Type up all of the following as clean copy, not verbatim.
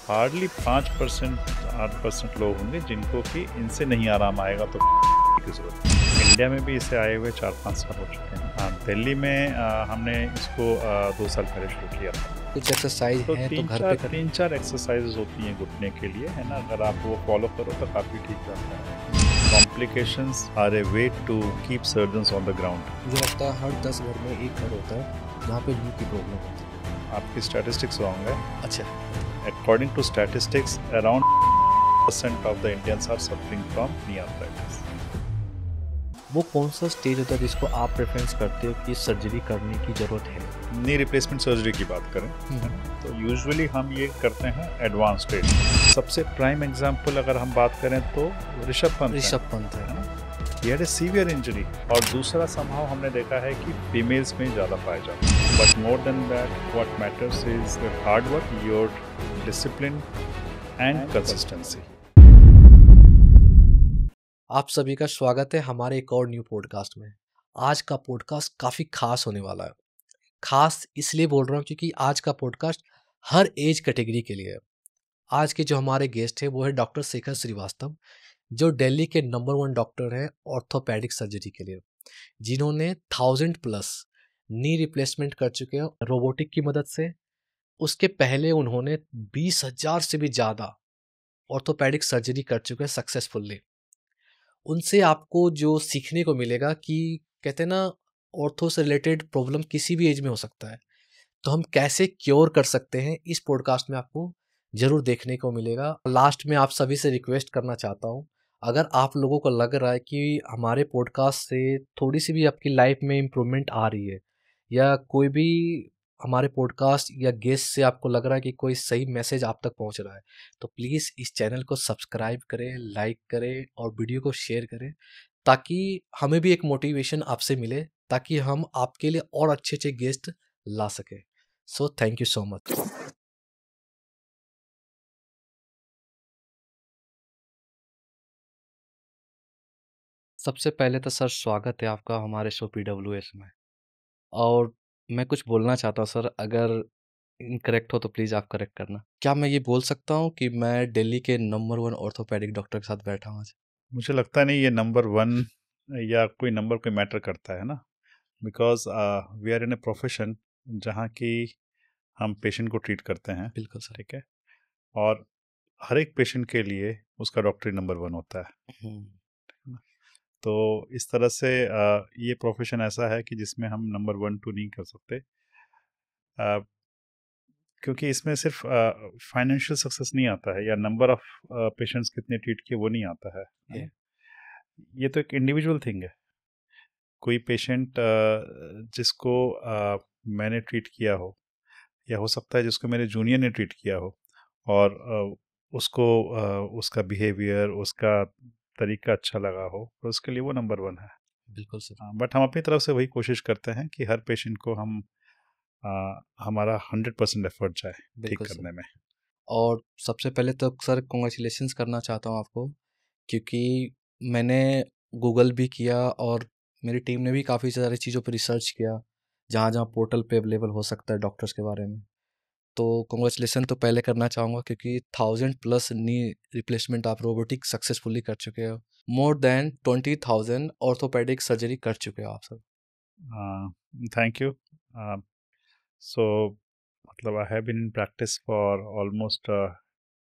Hardly 5% 8% लोग होंगे जिनको कि इनसे नहीं आराम आएगा तो की जरूरत है। इंडिया में भी इसे आए हुए 4-5 साल हो चुके हैं। दिल्ली में हमने इसको 2 साल पहले शुरू किया था। कुछ एक्सरसाइज तो है तो घर पे करें। 3-4 एक्सरसाइजेज होती हैं घुटने के लिए, है ना। अगर आप वो फॉलो करो तो काफ़ी ठीक रहता है। Complications are a way to keep surgeons on the ground. मुझे लगता है हर 10 घर में एक घर होता है जहाँ पे नी की प्रॉब्लम होती है। आपकी स्टैटिस्टिक्स रॉन्ग है। अच्छा, according to statistics around % of the Indians are suffering from knee arthritis. वो कौन सा स्टेज होता है जिसको आप प्रेफरेंस करते हो कि सर्जरी करने की ज़रूरत है? नी रिप्लेसमेंट सर्जरी की बात करें तो यूजुअली हम ये करते हैं एडवांस स्टेज। सबसे प्राइम एग्जांपल अगर हम बात करें तो ऋषभ पंत है ना। He had a severe injury. और दूसरा संभव हमने देखा है कि फीमेल्स में ज़्यादा पाया जाता है। But more than that what matters is your hard work, your discipline and consistency. आप सभी का स्वागत है हमारे एक और न्यू पॉडकास्ट में। आज का पॉडकास्ट काफ़ी खास होने वाला है। खास इसलिए बोल रहा हूँ क्योंकि आज का पॉडकास्ट हर एज कैटेगरी के लिए है। आज के जो हमारे गेस्ट हैं वो है डॉक्टर शेखर श्रीवास्तव, जो दिल्ली के नंबर 1 डॉक्टर हैं ऑर्थोपेडिक सर्जरी के लिए, जिन्होंने 1000+ नी रिप्लेसमेंट कर चुके हैं रोबोटिक की मदद से। उसके पहले उन्होंने 20,000 से भी ज़्यादा ऑर्थोपेडिक सर्जरी कर चुके हैं सक्सेसफुली। उनसे आपको जो सीखने को मिलेगा कि कहते हैं ना, ऑर्थो से रिलेटेड प्रॉब्लम किसी भी एज में हो सकता है, तो हम कैसे क्योर कर सकते हैं इस पॉडकास्ट में आपको ज़रूर देखने को मिलेगा। लास्ट में आप सभी से रिक्वेस्ट करना चाहता हूँ, अगर आप लोगों को लग रहा है कि हमारे पॉडकास्ट से थोड़ी-सी भी आपकी लाइफ में इम्प्रूवमेंट आ रही है, या कोई भी हमारे पॉडकास्ट या गेस्ट से आपको लग रहा है कि कोई सही मैसेज आप तक पहुँच रहा है, तो प्लीज़ इस चैनल को सब्सक्राइब करें, लाइक करें और वीडियो को शेयर करें, ताकि हमें भी एक मोटिवेशन आपसे मिले, ताकि हम आपके लिए और अच्छे-अच्छे गेस्ट ला सकें। So thank you so much. सबसे पहले तो सर स्वागत है आपका हमारे शो पीडब्ल्यूएस में। और मैं कुछ बोलना चाहता हूँ सर, अगर इनकरेक्ट हो तो प्लीज़ आप करेक्ट करना। क्या मैं ये बोल सकता हूँ कि मैं दिल्ली के नंबर 1 ऑर्थोपेडिक डॉक्टर के साथ बैठा हूँ आज? मुझे लगता नहीं ये नंबर 1 या कोई नंबर कोई मैटर करता है ना। Because we are in a profession जहाँ की हम पेशेंट को ट्रीट करते हैं। बिल्कुल सर। ठीक है। और हर एक पेशेंट के लिए उसका डॉक्टर नंबर 1 होता है। हुँ, तो इस तरह से ये प्रोफेशन ऐसा है कि जिसमें हम नंबर 1 2 नहीं कर सकते। अ, क्योंकि इसमें सिर्फ फाइनेंशियल सक्सेस नहीं आता है या नंबर ऑफ पेशेंट्स कितने ट्रीट किए वो नहीं आता है ये ना। ये तो एक इंडिविजुअल थिंग है। कोई पेशेंट जिसको मैंने ट्रीट किया हो, या हो सकता है जिसको मेरे जूनियर ने ट्रीट किया हो, और उसको उसका बिहेवियर, उसका तरीका अच्छा लगा हो, तो उसके लिए वो नंबर 1 है। बिल्कुल सर। बट हम अपनी तरफ से वही कोशिश करते हैं कि हर पेशेंट को हम हमारा 100% एफर्ट जाए ठीक बिल्कुल सर। करने में। और सबसे पहले तो सर कांग्रेचुलेशंस करना चाहता हूँ आपको, क्योंकि मैंने गूगल भी किया और मेरी टीम ने भी काफ़ी सारी चीज़ों पर रिसर्च किया, जहाँ-जहाँ पोर्टल पे अवेलेबल हो सकता है डॉक्टर्स के बारे में। तो कांग्रेचुलेशन तो पहले करना चाहूँगा, क्योंकि 1000+ नी रिप्लेसमेंट आप रोबोटिक सक्सेसफुली कर चुके हो। मोर देन 20,000 ऑर्थोपेडिक सर्जरी कर चुके हो आप सर। Thank you. सो मतलब I have been in practice for almost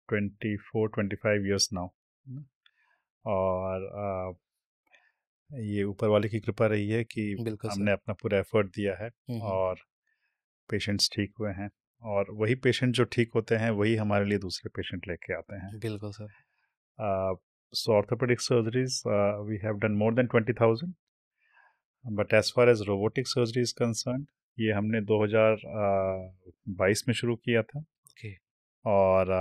24-25 years now. और ये ऊपर वाले की कृपा रही है कि बिल्कुल सर। हमने अपना पूरा एफर्ट दिया है हुँ, हुँ। और पेशेंट्स ठीक हुए हैं। और वही पेशेंट जो ठीक होते हैं वही हमारे लिए दूसरे पेशेंट लेके आते हैं। बिल्कुल sir. So orthopedic surgeries we have done more than 20,000, but as far as robotic surgery is concern, ये हमने 2022 में शुरू किया था। ओके, और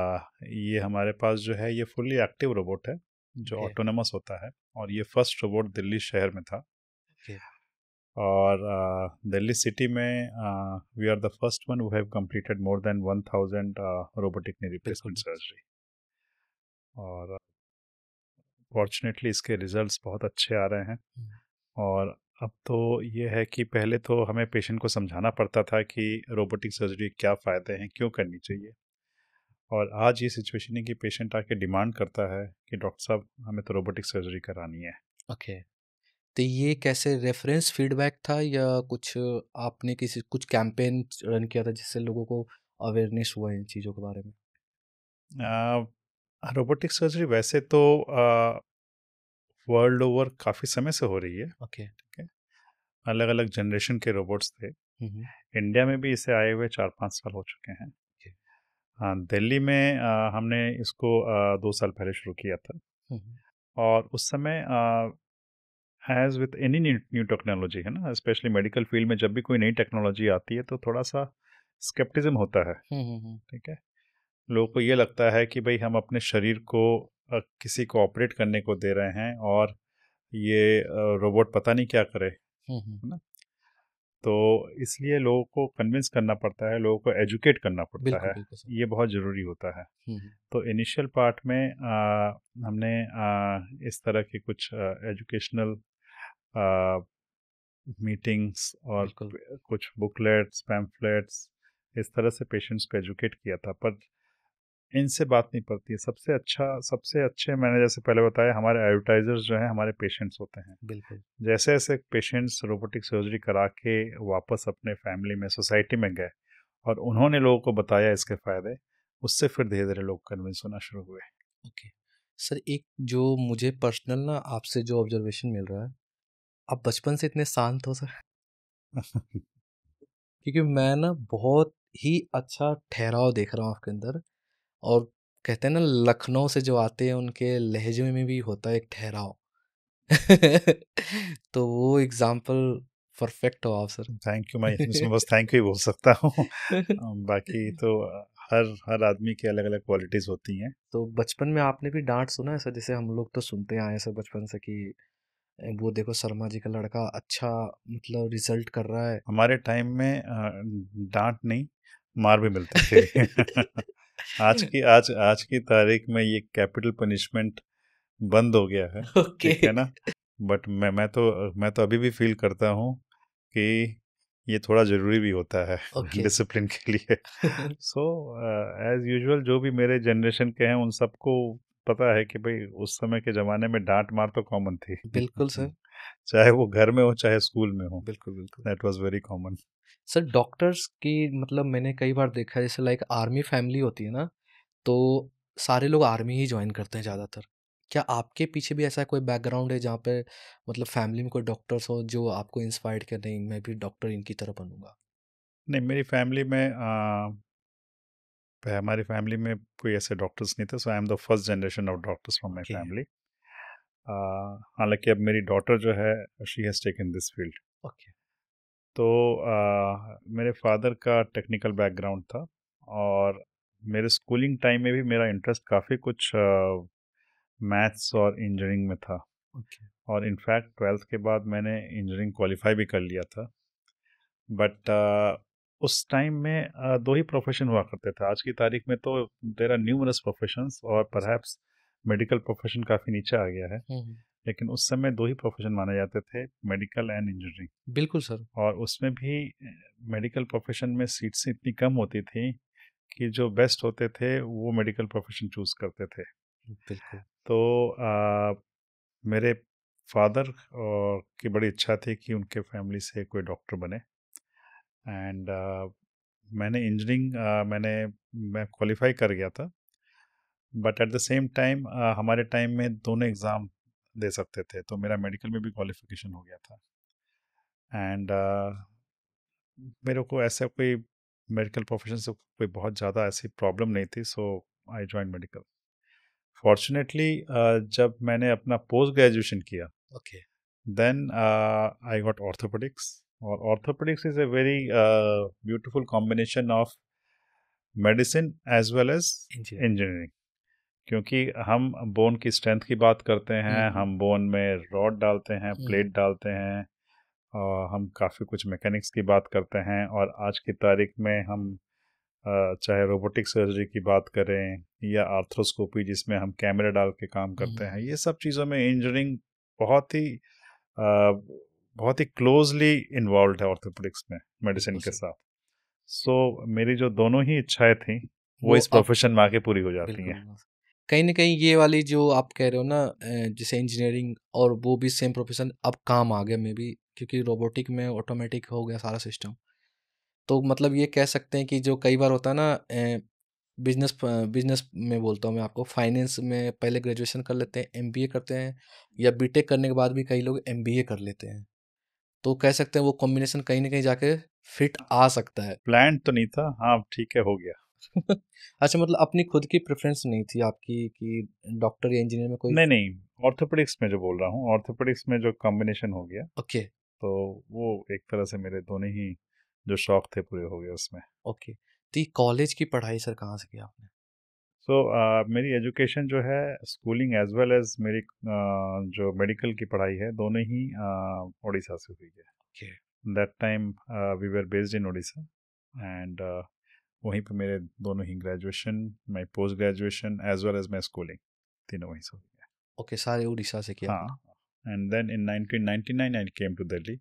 ये हमारे पास जो है ये फुल्ली एक्टिव रोबोट है जो ओके, ऑटोनमस होता है। और ये फर्स्ट रोबोट दिल्ली शहर में था। ओके। और दिल्ली सिटी में we are the first one who have completed more than 1000 robotic knee बिल्कुल, रिप्लेसमेंट बिल्कुल। सर्जरी। और फॉर्चुनेटली इसके रिजल्ट्स बहुत अच्छे आ रहे हैं। हुँ, और अब तो ये है कि पहले तो हमें पेशेंट को समझाना पड़ता था कि रोबोटिक सर्जरी क्या फ़ायदे हैं, क्यों करनी चाहिए। और आज ये सिचुएशन है कि पेशेंट आके डिमांड करता है कि डॉक्टर साहब हमें तो रोबोटिक सर्जरी करानी है। ओके। तो ये कैसे रेफरेंस फीडबैक था या कुछ आपने किसी कुछ कैंपेन रन किया था जिससे लोगों को अवेयरनेस हुआ इन चीज़ों के बारे में? रोबोटिक सर्जरी वैसे तो वर्ल्ड ओवर काफ़ी समय से हो रही है। ओके। ठीक है, अलग अलग जनरेशन के रोबोट्स थे। हुँ, हुँ। इंडिया में भी इसे आए हुए 4-5 साल हो चुके हैं। ओके। हाँ, दिल्ली में हमने इसको 2 साल पहले शुरू किया था। हुँ, हुँ। और उस समय as with any new technology है ना, स्पेशली मेडिकल फील्ड में जब भी कोई नई टेक्नोलॉजी आती है तो थोड़ा सा स्केप्टिज्म होता है। हुँ, हुँ, हुँ। ठीक है, लोगों को ये लगता है कि भाई हम अपने शरीर को किसी को ऑपरेट करने को दे रहे हैं और ये रोबोट पता नहीं क्या करे, हुँ, हुँ। है ना। तो इसलिए लोगों को कन्विंस करना पड़ता है, लोगों को एजुकेट करना पड़ता बिल्कुल, है। बिल्कुल सर। ये बहुत ज़रूरी होता है। हुँ, हुँ। तो इनिशियल पार्ट में हमने इस तरह के कुछ एजुकेशनल मीटिंग्स और बिल्कुल। कुछ बुकलेट्स पैम्फलेट्स इस तरह से पेशेंट्स को एजुकेट किया था, पर इनसे बात नहीं पड़ती है। सबसे अच्छे मैंने जैसे पहले बताया, हमारे एडवर्टाइजर्स जो हैं हमारे पेशेंट्स होते हैं। बिल्कुल। जैसे जैसे पेशेंट्स रोबोटिक सर्जरी करा के वापस अपने फैमिली में सोसाइटी में गए और उन्होंने लोगों को बताया इसके फ़ायदे, उससे फिर धीरे धीरे लोग कन्विंस होना शुरू हुए। ओके। सर एक जो मुझे पर्सनल ना आपसे जो ऑब्जर्वेशन मिल रहा है, आप बचपन से इतने शांत हो सर? क्योंकि मैं ना बहुत ही अच्छा ठहराव देख रहा हूँ आपके अंदर और कहते हैं ना लखनऊ से जो आते हैं उनके लहजे में भी होता है एक ठहराव। तो वो एग्ज़ाम्पल परफेक्ट हो आप सर। थैंक यू, मैं इसमें बस थैंक यू ही बोल सकता हूँ। बाकी तो हर हर आदमी की अलग अलग क्वालिटीज़ होती हैं। तो बचपन में आपने भी डाँट सुना है सर? जैसे हम लोग तो सुनते आए हैं सर बचपन से कि वो देखो शर्मा जी का लड़का अच्छा मतलब रिज़ल्ट कर रहा है। हमारे टाइम में डांट नहीं, मार भी मिलती थी। आज की तारीख में ये कैपिटल पनिशमेंट बंद हो गया है। ओके। ठीक है ना। बट मैं तो अभी भी फील करता हूँ कि ये थोड़ा ज़रूरी भी होता है ओके। डिसिप्लिन के लिए। सो एज यूजुअल जो भी मेरे जनरेशन के हैं उन सबको पता है कि भाई उस समय के ज़माने में डांट मार तो कॉमन थी। बिल्कुल सर। चाहे वो घर में हो चाहे स्कूल में हो, बिल्कुल, बिल्कुल। That was very common. Sir doctors की मतलब मैंने कई बार देखा है जैसे लाइक आर्मी फैमिली होती है ना, तो सारे लोग आर्मी ही जॉइन करते हैं ज़्यादातर। क्या आपके पीछे भी ऐसा कोई बैकग्राउंड है जहाँ पे मतलब फैमिली में कोई डॉक्टर्स हो जो आपको इंस्पायर्ड कर नहीं मैं भी डॉक्टर इनकी तरह बनूँगा? नहीं, मेरी फैमिली में हमारी फैमिली में कोई ऐसे डॉक्टर्स नहीं थे, so I am the first generation of doctors from my okay, family. हालांकि अब मेरी डॉटर जो है she has taken this field. Okay, तो मेरे फादर का टेक्निकल बैकग्राउंड था और मेरे स्कूलिंग टाइम में भी मेरा इंटरेस्ट काफ़ी कुछ मैथ्स और इंजीनियरिंग में था। ओके। और इनफैक्ट ट्वेल्थ के बाद मैंने इंजीनियरिंग क्वालिफाई भी कर लिया था। बट उस टाइम में दो ही प्रोफेशन हुआ करते थे। आज की तारीख में तो देर आर न्यूमरस प्रोफेशंस और परहैप्स मेडिकल प्रोफेशन काफ़ी नीचे आ गया है। हुँ, हुँ। लेकिन उस समय दो ही प्रोफेशन माने जाते थे, मेडिकल एंड इंजीनियरिंग। बिल्कुल सर। और उसमें भी मेडिकल प्रोफेशन में सीट्स इतनी कम होती थी कि जो बेस्ट होते थे वो मेडिकल प्रोफेशन चूज़ करते थे। बिल्कुल। तो मेरे फादर की बड़ी इच्छा थी कि उनके फैमिली से कोई डॉक्टर बने। एंड मैंने इंजीनियरिंग मैं क्वालिफाई कर गया था। But at the same time हमारे टाइम में दोनों एग्ज़ाम दे सकते थे, तो मेरा मेडिकल में भी क्वालिफिकेशन हो गया था। एंड मेरे को ऐसा कोई मेडिकल प्रोफेशन से कोई बहुत ज़्यादा ऐसी प्रॉब्लम नहीं थी, so I join medical. Fortunately जब मैंने अपना पोस्ट ग्रेजुएशन किया, okay. Then I got orthopaedics. और orthopaedics is a very beautiful combination of medicine as well as engineer. Engineering. क्योंकि हम बोन की स्ट्रेंथ की बात करते हुँ, हैं, हुँ। हम बोन में रॉड डालते हैं, हुँ, प्लेट डालते हैं, और हम काफ़ी कुछ मैकेनिक्स की बात करते हैं। और आज की तारीख में हम चाहे रोबोटिक सर्जरी की बात करें या आर्थ्रोस्कोपी जिसमें हम कैमरे डाल के काम हुँ, करते हुँ, हैं, हुँ। ये सब चीज़ों में इंजीनियरिंग बहुत ही बहुत ही क्लोजली इन्वॉल्व है ऑर्थोपेडिक्स में मेडिसिन बिल्कुल के सर। साथ। सो मेरी जो दोनों ही इच्छाएं थी वो इस अब प्रोफेशन में आके पूरी हो जाती हैं। बिल्कुल कहीं ना कहीं ये वाली जो आप कह रहे हो ना जैसे इंजीनियरिंग और वो भी सेम प्रोफेशन अब काम आ गया में भी, क्योंकि रोबोटिक में ऑटोमेटिक हो गया सारा सिस्टम। तो मतलब ये कह सकते हैं कि जो कई बार होता है ना, बिजनेस बिजनेस में बोलता हूँ मैं आपको, फाइनेंस में पहले ग्रेजुएशन कर लेते हैं, एमबीए करते हैं, या बीटेक करने के बाद भी कई लोग एमबीए कर लेते हैं। तो कह सकते हैं वो कॉम्बिनेशन कहीं ना कहीं जाके फिट आ सकता है। प्लान तो नहीं था, हाँ ठीक है, हो गया। अच्छा, मतलब अपनी खुद की प्रेफरेंस नहीं थी आपकी कि डॉक्टर या इंजीनियर में कोई? नहीं नहीं, ऑर्थोपेडिक्स में जो बोल रहा हूँ, ऑर्थोपेडिक्स में जो कॉम्बिनेशन हो गया, ओके। तो वो एक तरह से मेरे दोनों ही जो शौक थे पूरे हो गए उसमें। ओके, तो ये कॉलेज की पढ़ाई सर कहाँ से किया आपने? सो मेरी एजुकेशन जो है, स्कूलिंग एज वेल एज मेरी जो मेडिकल की पढ़ाई है, दोनों ही उड़ीसा से हुई है। Okay. That time we were based in Orissa, and वहीं पे मेरे दोनों ही graduation, my post graduation as well as my schooling, तीनों वहीं से हुई है। ओके, सारे उड़ीसा से किया हाँ, आपने। And then in 1999 I came to Delhi,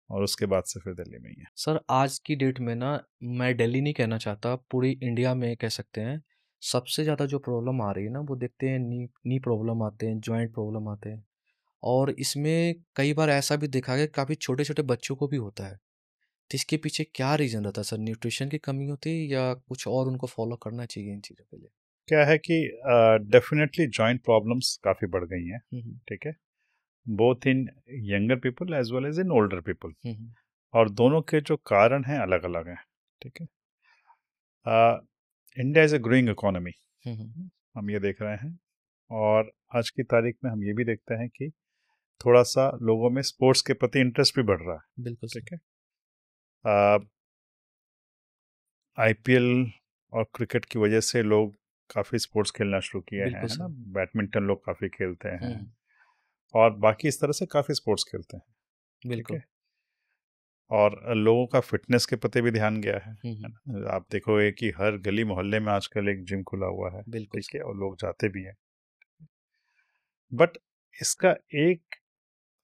और उसके बाद से फिर दिल्ली में ही है। सर आज की डेट में ना, मैं दिल्ली नहीं कहना चाहता, पूरी इंडिया में कह सकते हैं, सबसे ज़्यादा जो प्रॉब्लम आ रही है ना, वो देखते हैं नी नी प्रॉब्लम आते हैं, जॉइंट प्रॉब्लम आते हैं। और इसमें कई बार ऐसा भी देखा गया, काफ़ी छोटे छोटे बच्चों को भी होता है। तो इसके पीछे क्या रीज़न रहता है सर? न्यूट्रिशन की कमी होती है या कुछ और उनको फॉलो करना चाहिए इन चीज़ों के लिए? क्या है कि डेफिनेटली जॉइंट प्रॉब्लम्स काफ़ी बढ़ गई हैं, हम्म। ठीक है, both in younger people as well as in older people, hmm. और दोनों के जो कारण हैं अलग अलग हैं, ठीक है। India is a growing economy, hmm. हम ये देख रहे हैं, और आज की तारीख में हम ये भी देखते हैं कि थोड़ा सा लोगों में स्पोर्ट्स के प्रति इंटरेस्ट भी बढ़ रहा है, बिल्कुल सर। ठीक है। आईपीएल और क्रिकेट की वजह से लोग काफ़ी स्पोर्ट्स खेलना शुरू किए हैं, बिल्कुल है ना। सर। बैडमिंटन लोग काफ़ी खेलते हैं, हम्म। और बाकी इस तरह से काफ़ी स्पोर्ट्स खेलते हैं, ठीक बिल्कुल। है। और लोगों का फिटनेस के प्रति भी ध्यान गया है हम्म। ना। आप देखोगे कि हर गली मोहल्ले में आजकल एक जिम खुला हुआ है, बिल्कुल ठीक सर। है, और लोग जाते भी हैं। बट इसका एक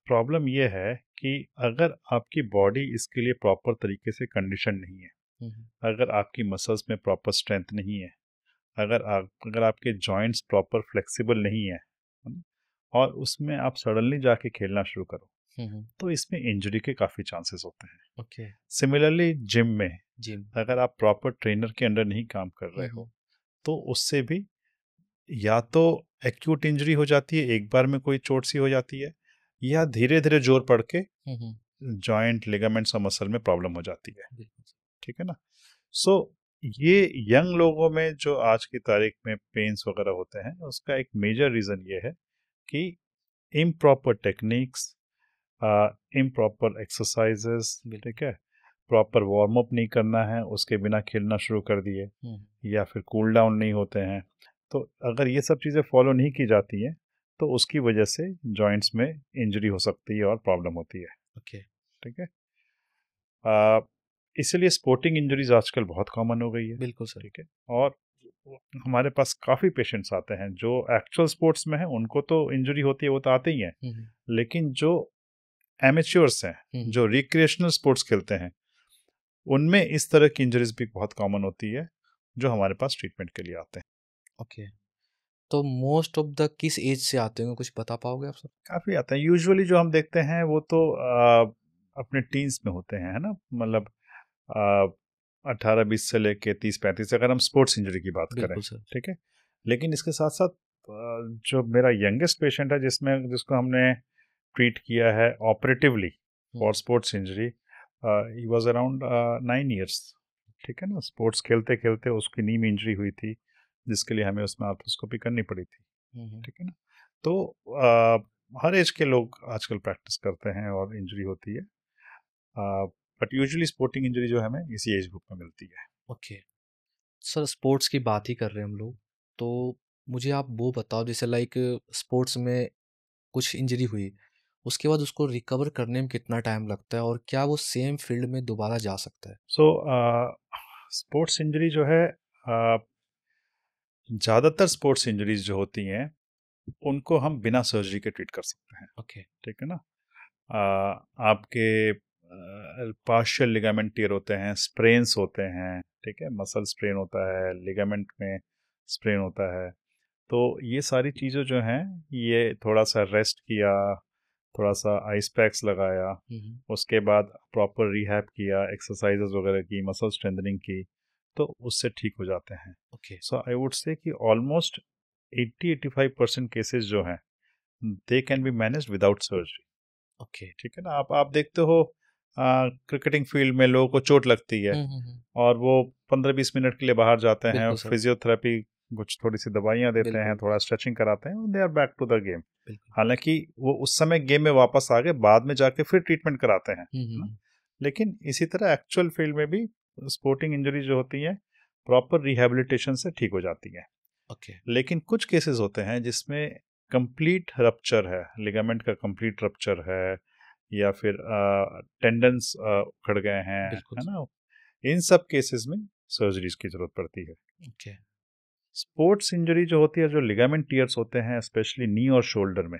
प्रॉब्लम यह है कि अगर आपकी बॉडी इसके लिए प्रॉपर तरीके से कंडीशन नहीं है, हम्म। अगर आपकी मसल्स में प्रॉपर स्ट्रेंथ नहीं है, अगर आपके जॉइंट्स प्रॉपर फ्लेक्सिबल नहीं है ना, और उसमें आप सडनली जाके खेलना शुरू करो, हम्म। तो इसमें इंजरी के काफ़ी चांसेस होते हैं। ओके। सिमिलरली जिम में जिम। अगर आप प्रॉपर ट्रेनर के अंडर नहीं काम कर रहे हम्म। हो, तो उससे भी या तो एक्यूट इंजरी हो जाती है, एक बार में कोई चोट सी हो जाती है, या धीरे धीरे जोर पड़ के हम्म। जॉइंट लिगामेंट्स और मसल में प्रॉब्लम हो जाती है, बिल्कुल सर। ठीक है ना। सो ये यंग लोगों में जो आज की तारीख में पेन्स वगैरह होते हैं, उसका एक मेजर रीज़न ये है कि इम्प्रॉपर टेक्निक्स, इम्प्रॉपर एक्सरसाइजेस, बिल्कुल। ठीक है, प्रॉपर वार्म अप नहीं करना है, उसके बिना खेलना शुरू कर दिए, हम्म। या फिर कूल डाउन नहीं होते हैं। तो अगर ये सब चीज़ें फॉलो नहीं की जाती हैं, तो उसकी वजह से जॉइंट्स में इंजरी हो सकती है और प्रॉब्लम होती है, ओके। ठीक है। आ, इसलिए स्पोर्टिंग इंजरीज आजकल बहुत कॉमन हो गई है, बिल्कुल सर। ठीक है। और हमारे पास काफ़ी पेशेंट्स आते हैं जो एक्चुअल स्पोर्ट्स में हैं, उनको तो इंजरी होती है, वो तो आते ही हैं, हम्म। लेकिन जो एमेच्योर्स हैं, हम्म। जो रिक्रिएशनल स्पोर्ट्स खेलते हैं, उनमें इस तरह की इंजरीज भी बहुत कॉमन होती है, जो हमारे पास ट्रीटमेंट के लिए आते हैं। ओके, तो मोस्ट ऑफ द किस एज से आते होंगे, कुछ बता पाओगे आप सर? काफ़ी आते हैं, यूजुअली जो हम देखते हैं वो तो अपने टीन्स में होते हैं, है ना, मतलब 18-20 से लेके 30-35, अगर हम स्पोर्ट्स इंजरी की बात करें, बिल्कुल सर। ठीक है। लेकिन इसके साथ साथ जो मेरा यंगेस्ट पेशेंट है, जिसको हमने ट्रीट किया है operatively for hmm. Sports injury, he was around 9 years, ठीक है ना। स्पोर्ट्स खेलते खेलते उसकी नी में इंजरी हुई थी, जिसके लिए हमें उसमें आर्थ्रोस्कोपी करनी पड़ी थी, हम्म। ठीक है ना। तो हर एज के लोग आजकल प्रैक्टिस करते हैं और इंजरी होती है, बट यूजुअली स्पोर्टिंग इंजरी जो है हमें इसी एज ग्रुप में मिलती है। ओके, सर स्पोर्ट्स की बात ही कर रहे हैं हम लोग, तो मुझे आप वो बताओ, जैसे लाइक स्पोर्ट्स में कुछ इंजरी हुई, उसके बाद उसको रिकवर करने में कितना टाइम लगता है, और क्या वो सेम फील्ड में दोबारा जा सकता है? सो स्पोर्ट्स इंजरी जो है, ज़्यादातर स्पोर्ट्स इंजरीज जो होती हैं, उनको हम बिना सर्जरी के ट्रीट कर सकते हैं, ओके। ठीक है ना। आपके पार्शियल लिगामेंट टियर होते हैं, स्प्रेन्स होते हैं, ठीक है, मसल स्प्रेन होता है, लिगामेंट में स्प्रेन होता है। तो ये सारी चीज़ें जो हैं, ये थोड़ा सा रेस्ट किया, थोड़ा सा आइस पैक्स लगाया, उसके बाद प्रॉपर रिहैब किया, एक्सरसाइजेज वगैरह की, मसल स्ट्रेंथनिंग की, तो उससे ठीक हो जाते हैं। Okay. So I would say कि ऑलमोस्ट 80-85% केसेस जो हैं, they can be managed without surgery. Okay. ठीक है ना। आप देखते हो क्रिकेटिंग फील्ड में लोगों को चोट लगती है और वो 15-20 मिनट के लिए बाहर जाते हैं, बिल्कुल सर। फिजियोथेरेपी, कुछ थोड़ी सी दवाइयाँ देते हैं, बिल्कुल थोड़ा स्ट्रेचिंग कराते हैं, they are back to the game. बिल्कुल। हालांकि वो उस समय गेम में वापस आ गए, बाद में जाके फिर ट्रीटमेंट कराते हैं, है ना। हम्म। लेकिन इसी तरह एक्चुअल फील्ड में भी स्पोर्टिंग इंजरी जो होती है, प्रॉपर रिहेबिलिटेशन से ठीक हो जाती है। ओके। लेकिन कुछ केसेस होते हैं जिसमें कंप्लीट रप्चर है, लिगामेंट का कंप्लीट रप्चर है, या फिर टेंडन्स उखड़ गए हैं, बिल्कुल है सर। ना। इन सब केसेस में सर्जरीज की जरूरत पड़ती है। ओके। स्पोर्ट्स इंजरी जो होती है, जो लिगामेंट टीयर्स होते हैं, स्पेशली नी और शोल्डर में,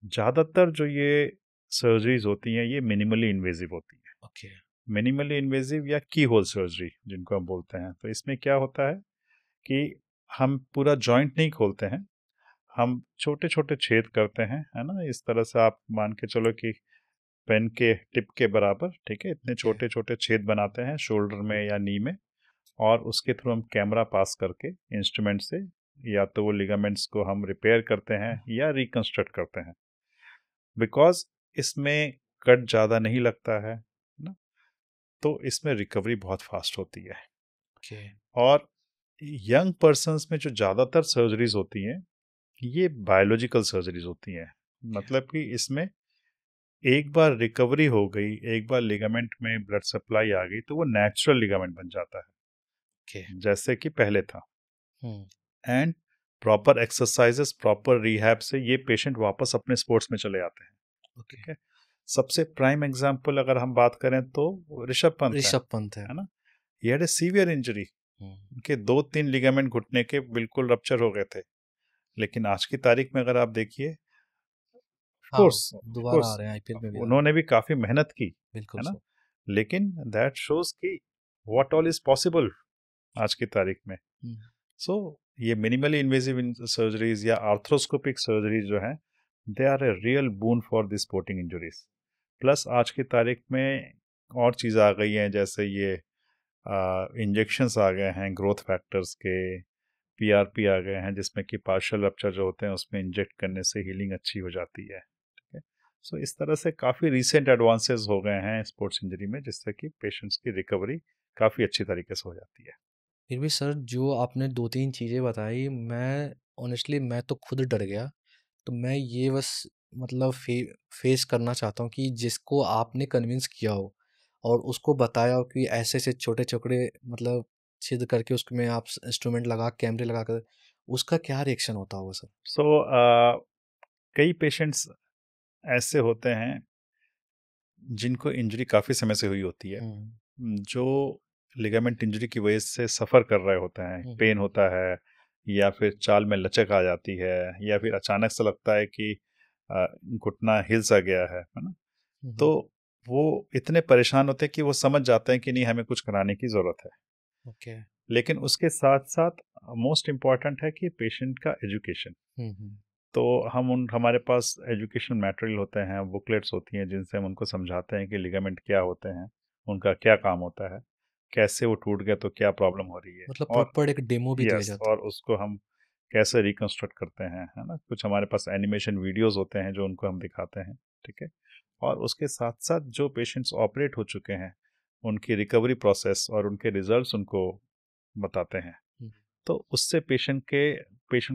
ज़्यादातर जो ये सर्जरीज होती हैं, ये मिनिमली इन्वेजिव होती हैं। ओके। मिनिमली इन्वेजिव या की होल सर्जरी जिनको हम बोलते हैं। तो इसमें क्या होता है कि हम पूरा जॉइंट नहीं खोलते हैं, हम छोटे छोटे छेद करते हैं, है ना। इस तरह से आप मान के चलो कि पेन के टिप के बराबर, ठीक है, इतने ओके। छोटे छोटे छेद बनाते हैं शोल्डर में या नी में, और उसके थ्रू हम कैमरा पास करके इंस्ट्रूमेंट से या तो वो लिगामेंट्स को हम रिपेयर करते हैं या रिकंस्ट्रक्ट करते हैं। बिकॉज इसमें कट ज़्यादा नहीं लगता है ना, तो इसमें रिकवरी बहुत फास्ट होती है। ओके। और यंग पर्सन्स में जो ज़्यादातर सर्जरीज होती हैं, ये बायोलॉजिकल सर्जरीज होती हैं। मतलब कि इसमें एक बार रिकवरी हो गई, एक बार लिगामेंट में ब्लड सप्लाई आ गई, तो वो नेचुरल लिगामेंट बन जाता है, ओके। जैसे कि पहले था। Hmm. And proper exercises, proper rehab से ये पेशेंट वापस अपने स्पोर्ट्स में चले आते हैं। ओके। ठीक है। सबसे प्राइम एग्जांपल अगर हम बात करें तो ऋषभ पंत ऋषभ पंत है। है ना। ये हैड ए सीवियर इंजरी, हम्म। उनके 2-3 लिगामेंट घुटने के बिल्कुल रप्चर हो गए थे। लेकिन आज की तारीख में अगर आप देखिए, हाँ, ऑफ दोबारा आ कोर्स रहे हैं, आईपीएल में भी आ रहे हैं। उन्होंने भी काफी मेहनत की, बिल्कुल है ना। सर। लेकिन दैट शोज कि व्हाट ऑल इज पॉसिबल आज की तारीख में। हम्म। सो ये मिनिमली इन्वेजिव सर्जरीज या आर्थ्रोस्कोपिक सर्जरीज जो हैं, they are a real boon for the sporting injuries. Plus आज की तारीख में और चीज़ आ गई हैं, जैसे ये इंजेक्शंस आ गए हैं ग्रोथ फैक्टर्स के, पीआरपी आ गए हैं, जिसमें कि पार्शियल रप्चर जो होते हैं उसमें इंजेक्ट करने से हीलिंग अच्छी हो जाती है। ठीक है। सो इस तरह से काफ़ी रिसेंट एडवांसेस हो गए हैं स्पोर्ट्स इंजरी में, जिससे कि पेशेंट्स की रिकवरी काफ़ी अच्छी तरीके से हो जाती है। फिर भी सर, जो आपने 2-3 चीज़ें बताई, मैं ऑनेस्टली मैं तो खुद डर गया। तो मैं ये बस मतलब फेस करना चाहता हूँ कि जिसको आपने कन्विंस किया हो और उसको बताया हो कि ऐसे-ऐसे छोटे-छोटे मतलब छेद करके उसमें आप इंस्ट्रूमेंट लगा कैमरे लगाकर, उसका क्या रिएक्शन होता होगा सर? सो कई पेशेंट्स ऐसे होते हैं जिनको इंजरी काफ़ी समय से हुई होती है, हुँ, जो लिगामेंट इंजरी की वजह से सफ़र कर रहे होते हैं, हुँ, पेन होता है, या फिर चाल में लचक आ जाती है, या फिर अचानक से लगता है कि घुटना हिल सा गया है ना। हुँ, तो हुँ, वो इतने परेशान होते हैं कि वो समझ जाते हैं कि नहीं, हमें कुछ कराने की ज़रूरत है। ओके। लेकिन उसके साथ-साथ मोस्ट इम्पॉर्टेंट है कि पेशेंट का एजुकेशन। हुँ, हुँ, तो हमारे पास एजुकेशन मटेरियल होते हैं, बुकलेट्स होती हैं, जिनसे हम उनको समझाते हैं कि लिगामेंट क्या होते हैं, उनका क्या काम होता है, कैसे वो टूट गए तो क्या प्रॉब्लम हो रही है, मतलब और प्रॉपर एक डेमो भी दिया यस, जाता है। और उसको हम कैसे रिकंस्ट्रक्ट करते हैं, है ना। कुछ हमारे पास एनिमेशन वीडियोस होते हैं जो उनको हम दिखाते हैं। ठीक है। और उसके साथ साथ जो पेशेंट्स ऑपरेट हो चुके हैं, उनकी रिकवरी प्रोसेस और उनके रिजल्ट्स उनको बताते हैं। हुँ, तो उससे पेशेंट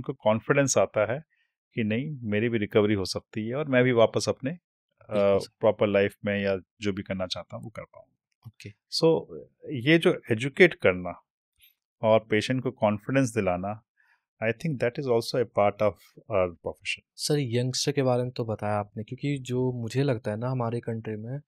को कॉन्फिडेंस आता है कि नहीं, मेरी भी रिकवरी हो सकती है और मैं भी वापस अपने बिल्कुल सर। प्रॉपर लाइफ में या जो भी करना चाहता हूँ वो कर पाऊँ। ओके। सो ये जो एजुकेट करना और पेशेंट को कॉन्फिडेंस दिलाना, I think that is also a part of our profession. Sir, youngster के बारे में तो बताया आपने, क्योंकि जो मुझे लगता है ना हमारे कंट्री में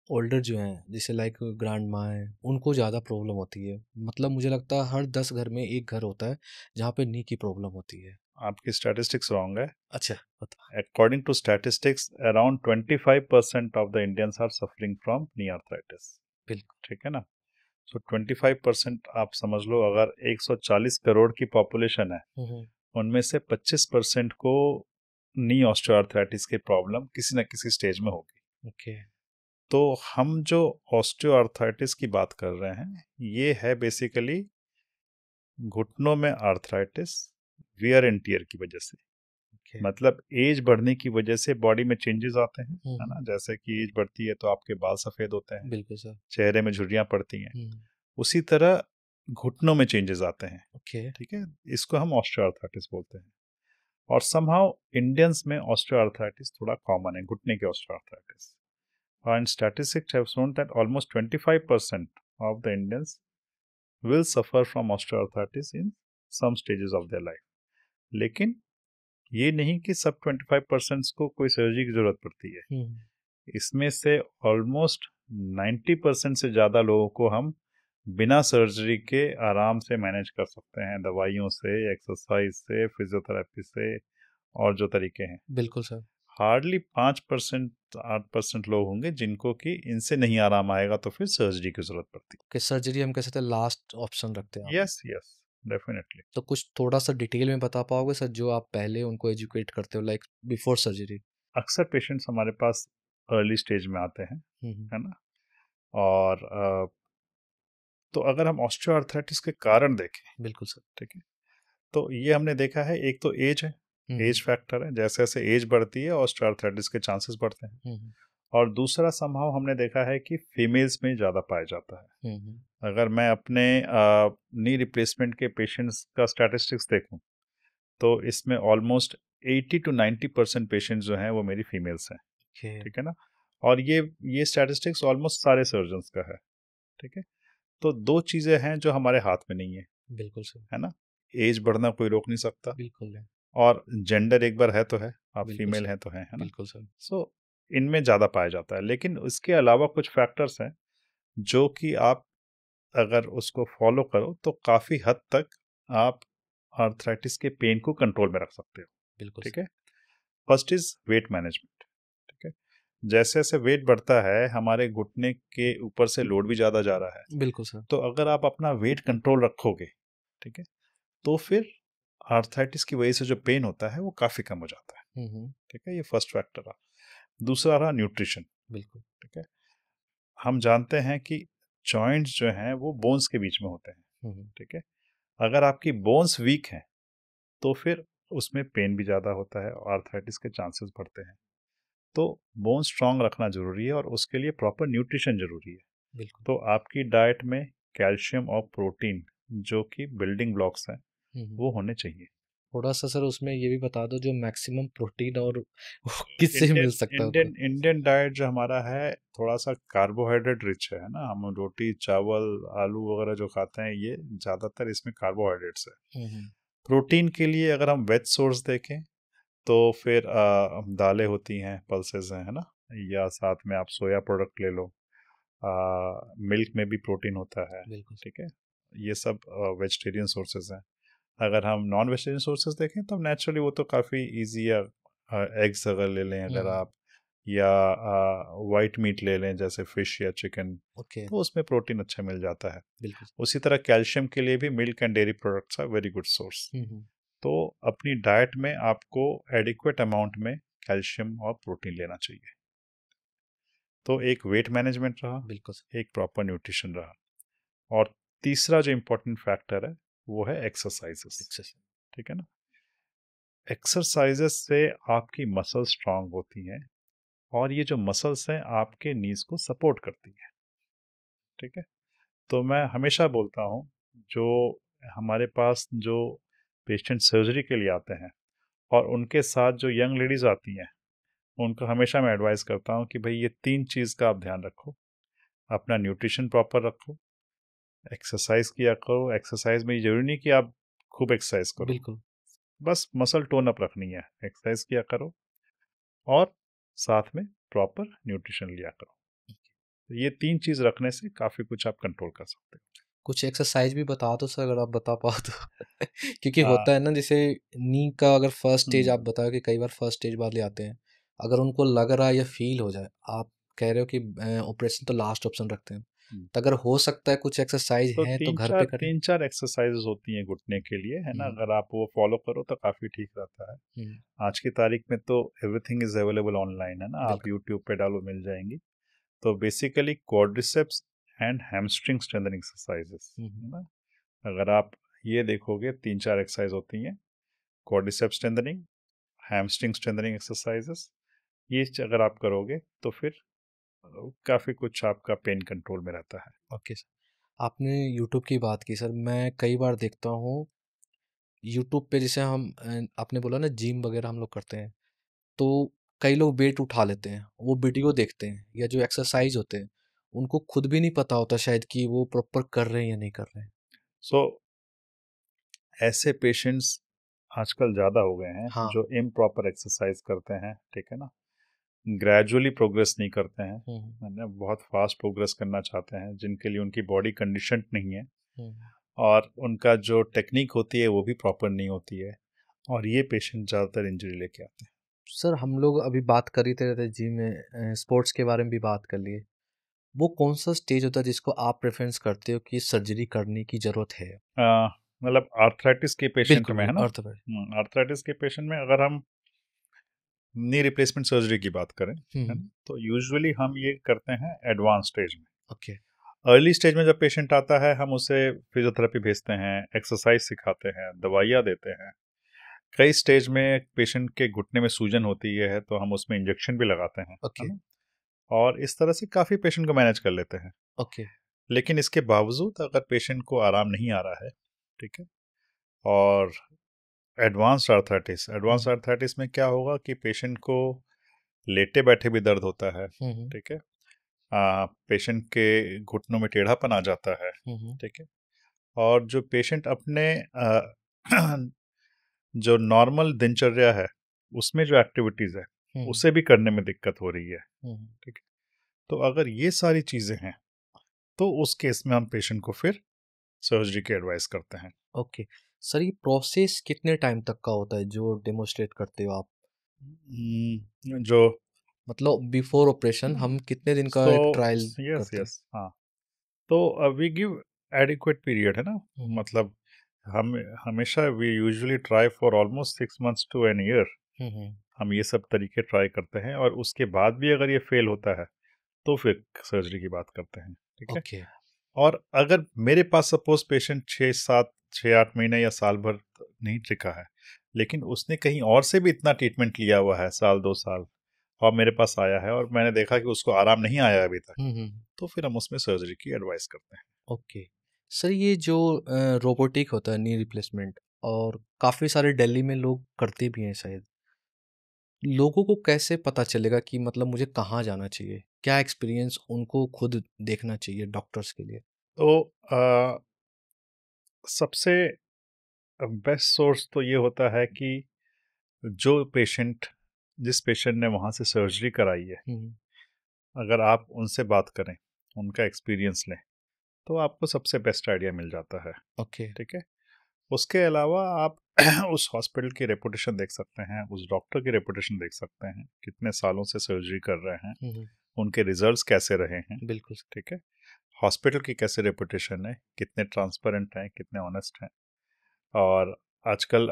ओल्डर जो हैं जैसे लाइक ग्रैंड माँ हैं उनको ज़्यादा प्रॉब्लम होती है, मतलब मुझे लगता है हर 10 घर में एक घर होता है जहाँ पे नी की प्रॉब्लम होती है। आपकी स्टैटिस्टिक्स रॉन्ग है। अच्छा, बता। According to statistics, around 25% of the Indians are suffering from knee arthritis. बिल्कुल। ठीक है ना? सो 25% आप समझ लो, अगर 140 करोड़ की पॉपुलेशन है, हम्म। उनमें से 25% को नी ऑस्टियोआर्थराइटिस की प्रॉब्लम किसी न किसी स्टेज में होगी। ओके। तो हम जो ऑस्टियोआर्थराइटिस की बात कर रहे हैं, ये है बेसिकली घुटनों में आर्थराइटिस वियर एंड टियर की वजह से। ओके। मतलब एज बढ़ने की वजह से बॉडी में चेंजेस आते हैं, है हम्म। ना? जैसे कि एज बढ़ती है तो आपके बाल सफेद होते हैं, बिल्कुल सर। चेहरे में झुर्रियां पड़ती हैं। हम्म। उसी तरह घुटनों में चेंजेस आते हैं। ओके। ठीक है, इसको हम ऑस्टियोआर्थराइटिस बोलते हैं। और समहाउ इंडियंस में ऑस्टियोआर्थराइटिस थोड़ा कॉमन है, घुटने के osteoarthritis. And statistics have shown that almost 25% of the Indians will suffer from osteoarthritis in some stages of their life. लेकिन ये नहीं कि सब 25% को कोई सर्जरी की जरूरत पड़ती है। हम्म। इसमें से ऑलमोस्ट 90% से ज़्यादा लोगों को हम बिना सर्जरी के आराम से मैनेज कर सकते हैं, दवाइयों से, एक्सरसाइज से, फिजियोथेरेपी से, और जो तरीके हैं। बिल्कुल सर। हार्डली 5% 8% लोग होंगे जिनको कि इनसे नहीं आराम आएगा तो फिर सर्जरी की जरूरत पड़ती कि सर्जरी हम कह सकते हैं लास्ट ऑप्शन रखते हैं है। आप। Yes yes, definitely. तो कुछ थोड़ा सा डिटेल में बता पाओगे सर, जो आप पहले उनको एजुकेट करते हो लाइक बिफोर सर्जरी। अक्सर पेशेंट्स हमारे पास अर्ली स्टेज में आते हैं, हम्म। है ना? और तो अगर हम ऑस्टियोआर्थराइटिस के कारण देखें, बिल्कुल सर। ठीक है, तो ये हमने देखा है, एक तो एज है, हम्म। एज फैक्टर है। जैसे जैसे एज बढ़ती है ऑस्टियोआर्थराइटिस के चांसेस बढ़ते हैं। हम्म। और दूसरा संभव हमने देखा है कि फीमेल्स में ज़्यादा पाया जाता है। हम्म। अगर मैं अपने नी रिप्लेसमेंट के पेशेंट्स का स्टैटिस्टिक्स देखूं, तो इसमें ऑलमोस्ट 80 to 90% पेशेंट्स जो हैं वो मेरी फीमेल्स हैं। ओके। ठीक है ना? और ये स्टैटिस्टिक्स ऑलमोस्ट सारे सर्जन्स का है। ठीक है, तो दो चीज़ें हैं जो हमारे हाथ में नहीं है, बिल्कुल सर। है ना? एज बढ़ना कोई रोक नहीं सकता, बिल्कुल है। और जेंडर एक बार है तो है, आप बिल्कुल फीमेल सर। हैं तो हैं, है ना? बिल्कुल सर। सो इनमें ज़्यादा पाया जाता है। लेकिन इसके अलावा कुछ फैक्टर्स हैं जो कि आप अगर उसको फॉलो करो तो काफ़ी हद तक आप आर्थराइटिस के पेन को कंट्रोल में रख सकते हो। बिल्कुल ठीक सर। है, फर्स्ट इज वेट मैनेजमेंट। ठीक है, जैसे जैसे वेट बढ़ता है हमारे घुटने के ऊपर से लोड भी ज़्यादा जा रहा है। बिल्कुल सर। तो अगर आप अपना वेट कंट्रोल रखोगे, ठीक है, तो फिर आर्थराइटिस की वजह से जो पेन होता है वो काफ़ी कम हो जाता है। हम्म। ठीक है, ये फर्स्ट फैक्टर रहा। दूसरा रहा न्यूट्रिशन। बिल्कुल। ठीक है, हम जानते हैं कि जॉइंट्स जो हैं वो बोन्स के बीच में होते हैं। हम्म। ठीक है, अगर आपकी बोन्स वीक हैं तो फिर उसमें पेन भी ज़्यादा होता है और आर्थराइटिस के चांसेस बढ़ते हैं। तो बोन स्ट्रांग रखना जरूरी है और उसके लिए प्रॉपर न्यूट्रिशन जरूरी है। बिल्कुल। तो आपकी डाइट में कैल्शियम और प्रोटीन, जो कि बिल्डिंग ब्लॉक्स हैं, हम्म। वो होने चाहिए। थोड़ा सा सर उसमें ये भी बता दो जो मैक्सिमम प्रोटीन और वो किससे इंडियन मिल सकता है इंडियन उनको। इंडियन डाइट जो हमारा है थोड़ा सा कार्बोहाइड्रेट रिच है ना? हम रोटी चावल आलू वगैरह जो खाते हैं ये ज़्यादातर इसमें कार्बोहाइड्रेट्स है। हम्म। प्रोटीन के लिए अगर हम वेज सोर्स देखें तो फिर दालें होती हैं, पल्सेस हैं, है ना? या साथ में आप सोया प्रोडक्ट ले लो, मिल्क में भी प्रोटीन होता है। बिल्कुल। ठीक है, ये सब वेजिटेरियन सोर्सेज हैं। अगर हम नॉन वेजिटेरियन सोर्सेज देखें तो नेचुरली वो तो काफ़ी ईजी है। एग्स अगर ले लें अगर हम्म। आप, या वाइट मीट ले लें जैसे फिश या चिकन, ओके। तो उसमें प्रोटीन अच्छा मिल जाता है। बिल्कुल। उसी तरह कैल्शियम के लिए भी milk and dairy products are very good source. Hmm. तो अपनी डाइट में आपको एडिक्वेट अमाउंट में कैल्शियम और प्रोटीन लेना चाहिए। तो एक वेट मैनेजमेंट रहा, बिल्कुल सर। एक प्रॉपर न्यूट्रिशन रहा, और तीसरा जो इम्पोर्टेंट फैक्टर है वो है एक्सरसाइजेस। एक्सेस। ठीक है ना? एक्सरसाइजेस से आपकी मसल स्ट्रांग होती हैं, और ये जो मसल्स हैं आपके नीज को सपोर्ट करती हैं। ठीक है, तो मैं हमेशा बोलता हूँ, जो हमारे पास जो पेशेंट सर्जरी के लिए आते हैं और उनके साथ जो यंग लेडीज आती हैं, उनको हमेशा मैं एडवाइस करता हूँ कि भाई ये तीन चीज़ का आप ध्यान रखो। अपना न्यूट्रिशन प्रॉपर रखो, एक्सरसाइज किया करो। एक्सरसाइज में ये जरूरी नहीं कि आप खूब एक्सरसाइज करो, बिल्कुल। बस मसल टोन अप रखनी है, एक्सरसाइज किया करो, और साथ में प्रॉपर न्यूट्रिशन लिया करो। ये 3 चीज़ रखने से काफ़ी कुछ आप कंट्रोल कर सकते कुछ एक्सरसाइज भी बता दो सर, अगर आप बता पाओ तो। क्योंकि हो। होता है ना, जैसे नी का अगर फर्स्ट स्टेज आप हुँ, बताओ कि कई बार फर्स्ट स्टेज वाले आते हैं, अगर उनको लग रहा है या फील हो जाए, आप कह रहे हो कि ऑपरेशन तो लास्ट ऑप्शन रखते हैं, हुँ। तो अगर हो सकता है कुछ एक्सरसाइज तो है तो घर 3-4 पे करें। 3-4 एक्सरसाइज़ेज़ होती हैं घुटने के लिए, है ना? हम्म। अगर आप वो फ़ॉलो करो तो काफ़ी ठीक रहता है। हम्म। आज की तारीख में तो एवरीथिंग इज़ अवेलेबल ऑनलाइन, है ना? आप बिल्कुल। यूट्यूब पे डालो मिल जाएँगी। तो basically quadriceps and hamstring strengthening exercises, hmm. है ना? अगर आप ये देखोगे 3-4 एक्सरसाइज होती हैं, quadriceps strengthening, hamstring strengthening exercises. ये अगर आप करोगे तो फिर काफ़ी कुछ आपका पेन कंट्रोल में रहता है। ओके सर, आपने यूट्यूब की बात की सर, मैं कई बार देखता हूँ यूट्यूब पे, जैसे हम आपने बोला ना जिम वगैरह हम लोग करते हैं, तो कई लोग वेट उठा लेते हैं, वो वीडियो देखते हैं या जो एक्सरसाइज होते हैं, उनको खुद भी नहीं पता होता शायद कि वो प्रॉपर कर रहे हैं या नहीं कर रहे हैं। सो ऐसे पेशेंट्स आजकल ज़्यादा हो गए हैं हाँ। जो इम्प्रॉपर एक्सरसाइज करते हैं, ठीक है ना? ग्रेजुअली प्रोग्रेस नहीं करते हैं, हम्म। है ना? बहुत फास्ट प्रोग्रेस करना चाहते हैं, जिनके लिए उनकी बॉडी कंडीशन नहीं है, हम्म। और उनका जो टेक्निक होती है वो भी प्रॉपर नहीं होती है, और ये पेशेंट ज़्यादातर इंजरी लेके आते हैं। सर हम लोग अभी बात कर ही थे रहते जिम में, स्पोर्ट्स के बारे में भी बात कर लिए, वो कौन सा स्टेज होता है जिसको आप प्रेफरेंस करते हो कि सर्जरी करने की ज़रूरत है? मतलब आर्थराइटिस के पेशेंट बिल्कुल में, है ना? बिल्कुल, अर्थोपैड। आर्थराइटिस के पेशेंट में अगर हम नी रिप्लेसमेंट सर्जरी की बात करें, है हम्म। ना, तो यूजुअली हम ये करते हैं एडवांस स्टेज में। ओके। अर्ली स्टेज में जब पेशेंट आता है हम उसे फिजियोथेरेपी भेजते हैं, एक्सरसाइज सिखाते हैं, दवाइयाँ देते हैं। कई स्टेज में पेशेंट के घुटने में सूजन होती है तो हम उसमें इंजेक्शन भी लगाते हैं, है ओके। ना? और इस तरह से काफ़ी पेशेंट को मैनेज कर लेते हैं। ओके। लेकिन इसके बावजूद अगर पेशेंट को आराम नहीं आ रहा है, ठीक है, और एडवांस हम्म। आर्थराइटिस में क्या होगा कि पेशेंट को लेटे बैठे भी दर्द होता है, हम्म। ठीक है? पेशेंट के घुटनों में टेढ़ापन आ जाता है, हम्म। ठीक है? और जो पेशेंट अपने जो नॉर्मल दिनचर्या है उसमें जो एक्टिविटीज़ है हम्म। उसे भी करने में दिक्कत हो रही है, हम्म। ठीक है? तो अगर ये सारी चीज़ें हैं तो उस केस में हम पेशेंट को फिर सर्जरी की एडवाइस करते हैं। ओके सर, ये प्रोसेस कितने टाइम तक का होता है जो डेमोस्ट्रेट करते हो आप? जो मतलब बिफोर ऑपरेशन हम कितने दिन का सो एक ट्रायल यस करते हैं? यस हाँ, तो वी गिव एडिक्वेट पीरियड, है ना? हम्म। मतलब हम हमेशा we usually try for almost 6 months to an year. Hmm. हम ये सब तरीके ट्राई करते हैं और उसके बाद भी अगर ये फेल होता है तो फिर सर्जरी की बात करते हैं, ठीक है? ओके। और अगर मेरे पास सपोज पेशेंट 6-8 महीने या साल भर नहीं टिका है, लेकिन उसने कहीं और से भी इतना ट्रीटमेंट लिया हुआ है, साल 2 साल, और मेरे पास आया है और मैंने देखा कि उसको आराम नहीं आया अभी तक, हम्म। तो फिर हम उसमें सर्जरी की एडवाइस करते हैं। ओके सर, ये जो रोबोटिक होता है नी रिप्लेसमेंट, और काफ़ी सारे दिल्ली में लोग करते भी हैं शायद, लोगों को कैसे पता चलेगा कि मतलब मुझे कहाँ जाना चाहिए? क्या एक्सपीरियंस उनको खुद देखना चाहिए डॉक्टर्स के लिए? तो सबसे बेस्ट सोर्स तो ये होता है कि जो पेशेंट जिस पेशेंट ने वहाँ से सर्जरी कराई है, हम्म। अगर आप उनसे बात करें, उनका एक्सपीरियंस लें, तो आपको सबसे बेस्ट आइडिया मिल जाता है, ओके। ठीक है? उसके अलावा आप उस हॉस्पिटल की रेपुटेशन देख सकते हैं, उस डॉक्टर की रेपुटेशन देख सकते हैं, कितने सालों से सर्जरी कर रहे हैं, हम्म। उनके रिजल्ट्स कैसे रहे हैं, बिल्कुल। ठीक है? हॉस्पिटल की कैसे रेपुटेशन है, कितने ट्रांसपेरेंट हैं, कितने ऑनेस्ट हैं, और आजकल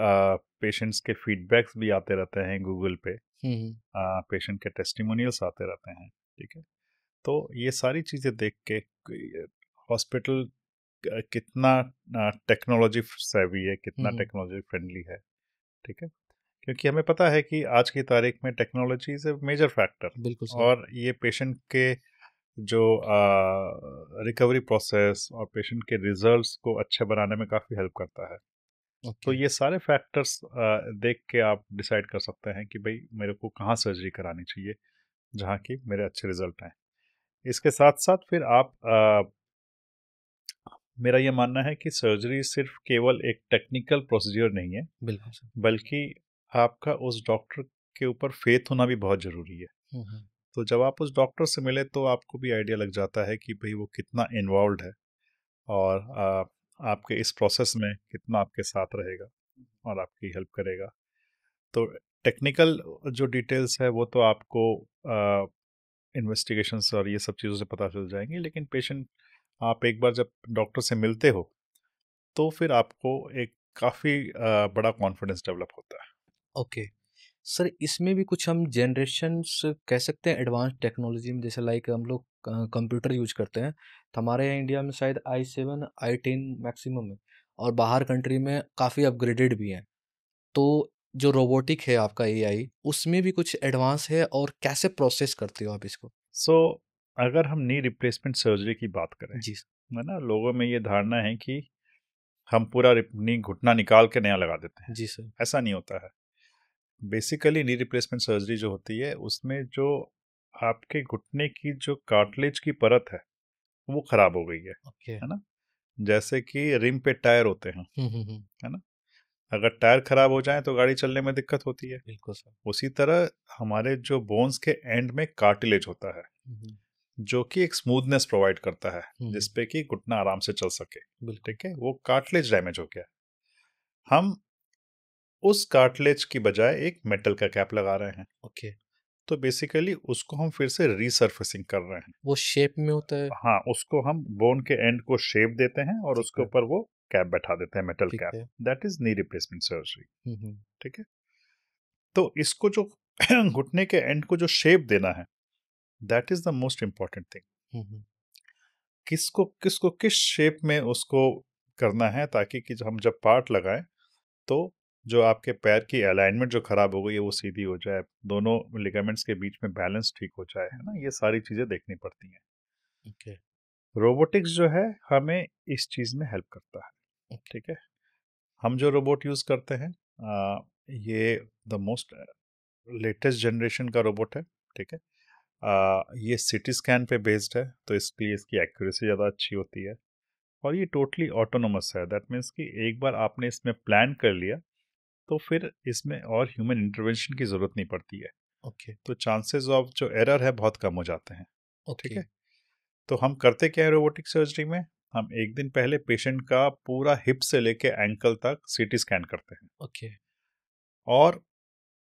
पेशेंट्स के फीडबैक्स भी आते रहते हैं गूगल पे, हम्म। पेशेंट के टेस्टिमोनियल्स आते रहते हैं, ठीक है? तो ये सारी चीज़ें देख के हॉस्पिटल कितना टेक्नोलॉजी सेवी है, कितना हम्म। टेक्नोलॉजी फ्रेंडली है, ठीक है? क्योंकि हमें पता है कि आज की तारीख में technology is a major factor, बिल्कुल सर। और ये पेशेंट के जो रिकवरी प्रोसेस और पेशेंट के रिजल्ट्स को अच्छे बनाने में काफ़ी हेल्प करता है। तो ओके। ये सारे फैक्टर्स देख के आप डिसाइड कर सकते हैं कि भाई मेरे को कहाँ सर्जरी करानी चाहिए जहाँ की मेरे अच्छे रिजल्ट आए। इसके साथ साथ फिर आप मेरा ये मानना है कि सर्जरी सिर्फ केवल एक टेक्निकल प्रोसीजर नहीं है, बिल्कुल सर। बल्कि आपका उस डॉक्टर के ऊपर फेथ होना भी बहुत ज़रूरी है। हम्म। तो जब आप उस डॉक्टर से मिले तो आपको भी आइडिया लग जाता है कि भाई वो कितना इन्वॉल्व है और आपके इस प्रोसेस में कितना आपके साथ रहेगा और आपकी हेल्प करेगा। तो टेक्निकल जो डिटेल्स है वो तो आपको इन्वेस्टिगेशंस और ये सब चीज़ों से पता चल जाएंगी, लेकिन पेशेंट आप एक बार जब डॉक्टर से मिलते हो तो फिर आपको एक काफ़ी बड़ा कॉन्फिडेंस डेवलप होता है। ओके। सर इसमें भी कुछ हम जनरेशन्स कह सकते हैं एडवांस टेक्नोलॉजी में, जैसे लाइक हम लोग कंप्यूटर यूज करते हैं, तो हमारे यहाँ इंडिया में शायद i7 i10 मैक्सिमम है, और बाहर कंट्री में काफ़ी अपग्रेडेड भी हैं। तो जो रोबोटिक है आपका एआई, उसमें भी कुछ एडवांस है, और कैसे प्रोसेस करते हो आप इसको? सो अगर हम नी रिप्लेसमेंट सर्जरी की बात करें, जी सर। है ना, लोगों में ये धारणा है कि हम पूरा नी घुटना निकाल के नया लगा देते हैं। जी सर। ऐसा नहीं होता है। बेसिकली नी रिप्लेसमेंट सर्जरी जो होती है उसमें जो आपके घुटने की जो कार्टिलेज की परत है वो खराब हो गई ओके। है ना। जैसे कि रिम पे टायर होते हैं, हम्म। है ना। अगर टायर खराब हो जाए तो गाड़ी चलने में दिक्कत होती है। बिल्कुल सर। उसी तरह हमारे जो बोन्स के एंड में कार्टिलेज होता है हम्म। जो कि एक स्मूथनेस प्रोवाइड करता है हम्म। जिसपे कि घुटना आराम से चल सके। बिल्कुल। ठीक है, वो कार्टिलेज डैमेज हो गया। हम उस कार्टिलेज की बजाय एक मेटल का कैप लगा रहे हैं। ओके। तो बेसिकली उसको हम फिर से रीसर्फेसिंग कर रहे हैं। वो शेप में होता है? हाँ, उसको हम बोन के एंड को शेप देते हैं और ठीक उसके है। ऊपर वो कैप बैठा देते हैं, मेटल ठीक कैप। है। That is knee replacement surgery. Hmm. ठीक है। तो इसको जो घुटने के एंड को जो शेप देना है, that is the most important thing. Hmm. किसको किसको किस शेप में उसको करना है, ताकि कि हम जब पार्ट लगाएं तो जो आपके पैर की अलाइनमेंट जो खराब हो गई है वो सीधी हो जाए, दोनों लिगामेंट्स के बीच में बैलेंस ठीक हो जाए, है ना। ये सारी चीजें देखनी पड़ती हैं। ओके। रोबोटिक्स जो है हमें इस चीज में हेल्प करता है। ओके। ठीक है। हम जो रोबोट यूज करते हैं ये द मोस्ट लेटेस्ट जनरेशन का रोबोट है। ठीक है। ये सिटी स्कैन पे बेस्ड है, तो इसलिए इसकी एक्यूरेसी ज़्यादा अच्छी होती है। और ये टोटली ऑटोनोमस है। दैट मीन्स कि एक बार आपने इसमें प्लान कर लिया तो फिर इसमें और ह्यूमन इंटरवेंशन की ज़रूरत नहीं पड़ती है। ओके। तो चांसेस ऑफ जो एरर है बहुत कम हो जाते हैं। ठीक ओके। है। तो हम करते क्या है रोबोटिक सर्जरी में, हम एक दिन पहले पेशेंट का पूरा हिप से लेके एंकल तक सीटी स्कैन करते हैं। ओके। और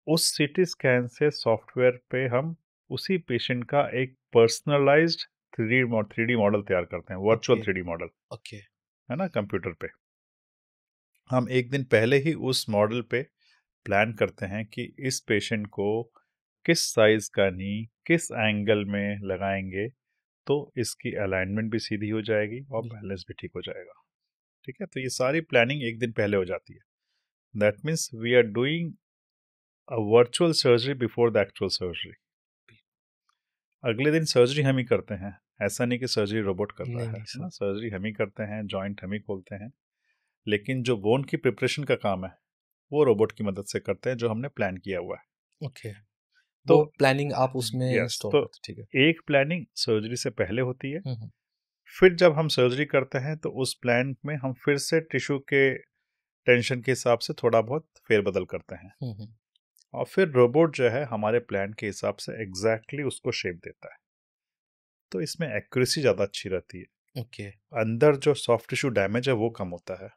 उस सीटी स्कैन से सॉफ्टवेयर पे हम उसी पेशेंट का एक पर्सनलाइज्ड थ्री डी मॉडल तैयार करते हैं, virtual okay. Three D model, okay. है ना, कंप्यूटर पे। हम एक दिन पहले ही उस मॉडल पे प्लान करते हैं कि इस पेशेंट को किस साइज का नी किस एंगल में लगाएंगे तो इसकी अलाइनमेंट भी सीधी हो जाएगी और बिल्कुल। बैलेंस भी ठीक हो जाएगा। ठीक है। तो ये सारी प्लानिंग एक दिन पहले हो जाती है। That means we are doing a virtual surgery before the actual surgery. अगले दिन सर्जरी हम ही करते हैं। ऐसा नहीं कि सर्जरी रोबोट कर रहा नहीं है नहीं ना। सर। सर्जरी हम ही करते हैं, जॉइंट हम ही खोलते हैं। लेकिन जो बोन की प्रिपरेशन का काम है वो रोबोट की मदद से करते हैं जो हमने प्लान किया हुआ है। ओके। तो वो प्लानिंग आप उसमें यस, इंस्टॉल तो करते, ठीक है। एक प्लानिंग सर्जरी से पहले होती है। हम्म। फिर जब हम सर्जरी करते हैं तो उस प्लान में हम फिर से टिश्यू के टेंशन के हिसाब से थोड़ा बहुत फेरबदल करते हैं। हम्म। और फिर रोबोट जो है हमारे प्लान के हिसाब से एग्जैक्टली उसको शेप देता है। तो इसमें एक्यूरेसी ज़्यादा अच्छी रहती है। ओके। अंदर जो सॉफ्ट टिश्यू डैमेज है वो कम होता है।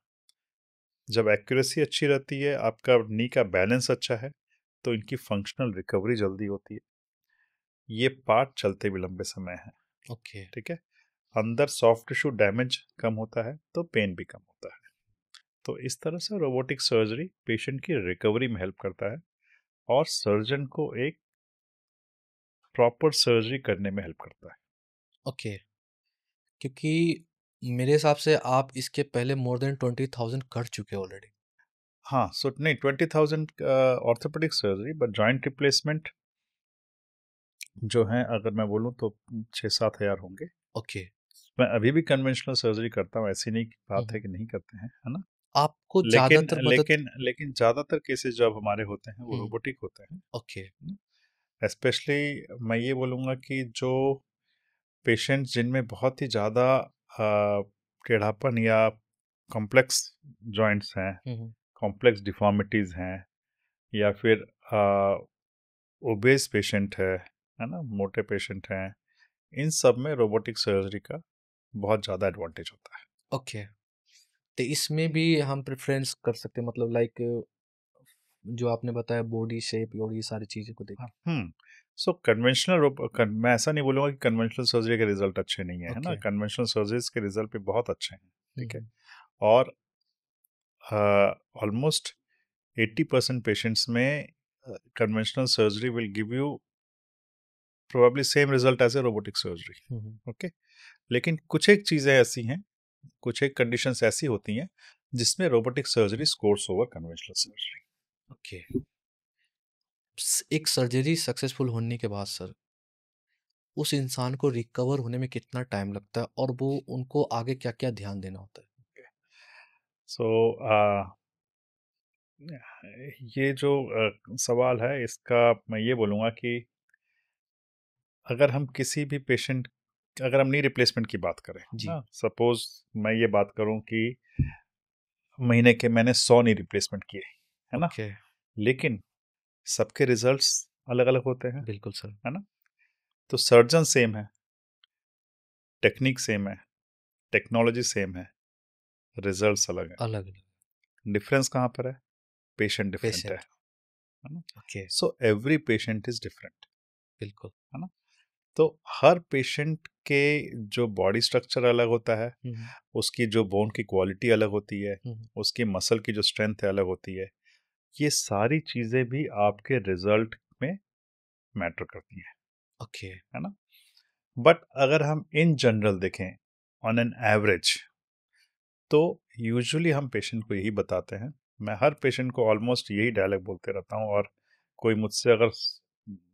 जब एक्यूरेसी अच्छी रहती है, आपका नी का बैलेंस अच्छा है, तो इनकी फंक्शनल रिकवरी जल्दी होती है। ये पार्ट चलते भी लंबे समय है। ओके। ठीक है। अंदर सॉफ्ट टिश्यू डैमेज कम होता है तो पेन भी कम होता है। तो इस तरह से रोबोटिक सर्जरी पेशेंट की रिकवरी में हेल्प करता है और सर्जन को एक प्रॉपर सर्जरी करने में हेल्प करता है। ओके। क्योंकि मेरे हिसाब से आप इसके पहले मोर देन 20,000 कर चुके हो ऑलरेडी। हाँ, सो नहीं 20,000 orthopaedic surgery, butt joint replacement जो है अगर मैं बोलूँ तो 6-7 हज़ार होंगे। ओके। मैं अभी भी कन्वेंशनल सर्जरी करता हूँ, ऐसी नहीं बात है हम्म। कि नहीं करते हैं, है ना। आपको लेकिन ज्यादातर मदद। लेकिन लेकिन ज़्यादातर केसेस जब हमारे होते हैं वो हम्म। रोबोटिक होते हैं। ओके। स्पेशली मैं ये बोलूँगा कि जो पेशेंट्स जिनमें बहुत ही ज़्यादा टेढ़ापन या कॉम्प्लेक्स जॉइंट्स हैं, हम्म। कॉम्प्लेक्स डिफॉर्मिटीज़ हैं, या फिर ओबेस पेशेंट है, है ना, मोटे पेशेंट हैं, इन सब में रोबोटिक सर्जरी का बहुत ज़्यादा एडवांटेज होता है। ओके। तो इसमें भी हम प्रेफ़रेंस कर सकते हैं, मतलब लाइक जो आपने बताया बॉडी शेप और ये सारी चीज़ें को देख हाँ, के। सो मैं ऐसा नहीं बोलूँगा कि कन्वेंशनल सर्जरी के रिजल्ट अच्छे नहीं है ना, ओके। कन्वेंशनल सर्जरीज के रिजल्ट भी बहुत अच्छे हैं, हुँ, ठीक है। हुँ। और ऑलमोस्ट 80% पेशेंट्स में conventional surgery will give you probably same result as a robotic surgery, हुँ, हुँ। ओके। लेकिन कुछ एक चीज़ें ऐसी हैं, कुछ एक कंडीशंस ऐसी होती हैं जिसमें robotic surgery scores over conventional surgery. Okay. एक सर्जरी सक्सेसफुल होने के बाद सर, उस इंसान को रिकवर होने में कितना टाइम लगता है और वो उनको आगे क्या-क्या ध्यान देना होता है? सो ये जो सवाल है इसका मैं ये बोलूँगा कि अगर हम किसी भी पेशेंट, अगर हम नी रिप्लेसमेंट की बात करें जी। ना, सपोज मैं ये बात करूं कि महीने के मैंने 100 नी रिप्लेसमेंट किए, है ना, ओके। लेकिन सबके रिजल्ट्स अलग अलग होते हैं, बिल्कुल सर। है ना। तो सर्जन सेम है, टेक्निक सेम है, टेक्नोलॉजी सेम है, रिजल्ट्स अलग है। अलग-अलग डिफरेंस कहाँ पर है? Patient different patient. है ना। Okay. So every patient is different, बिल्कुल। है ना। तो हर पेशेंट के जो बॉडी स्ट्रक्चर अलग होता है, हुँ, हुँ। उसकी जो बोन की क्वालिटी अलग होती है, हुँ, हुँ। उसकी मसल की जो स्ट्रेंथ है अलग होती है, ये सारी चीज़ें भी आपके रिजल्ट में मैटर करती हैं, ओके। है ना। बट अगर हम इन जनरल देखें, ऑन एन एवरेज, तो यूजुअली हम पेशेंट को यही बताते हैं, मैं हर पेशेंट को ऑलमोस्ट यही डायलॉग बोलते रहता हूँ। और कोई मुझसे अगर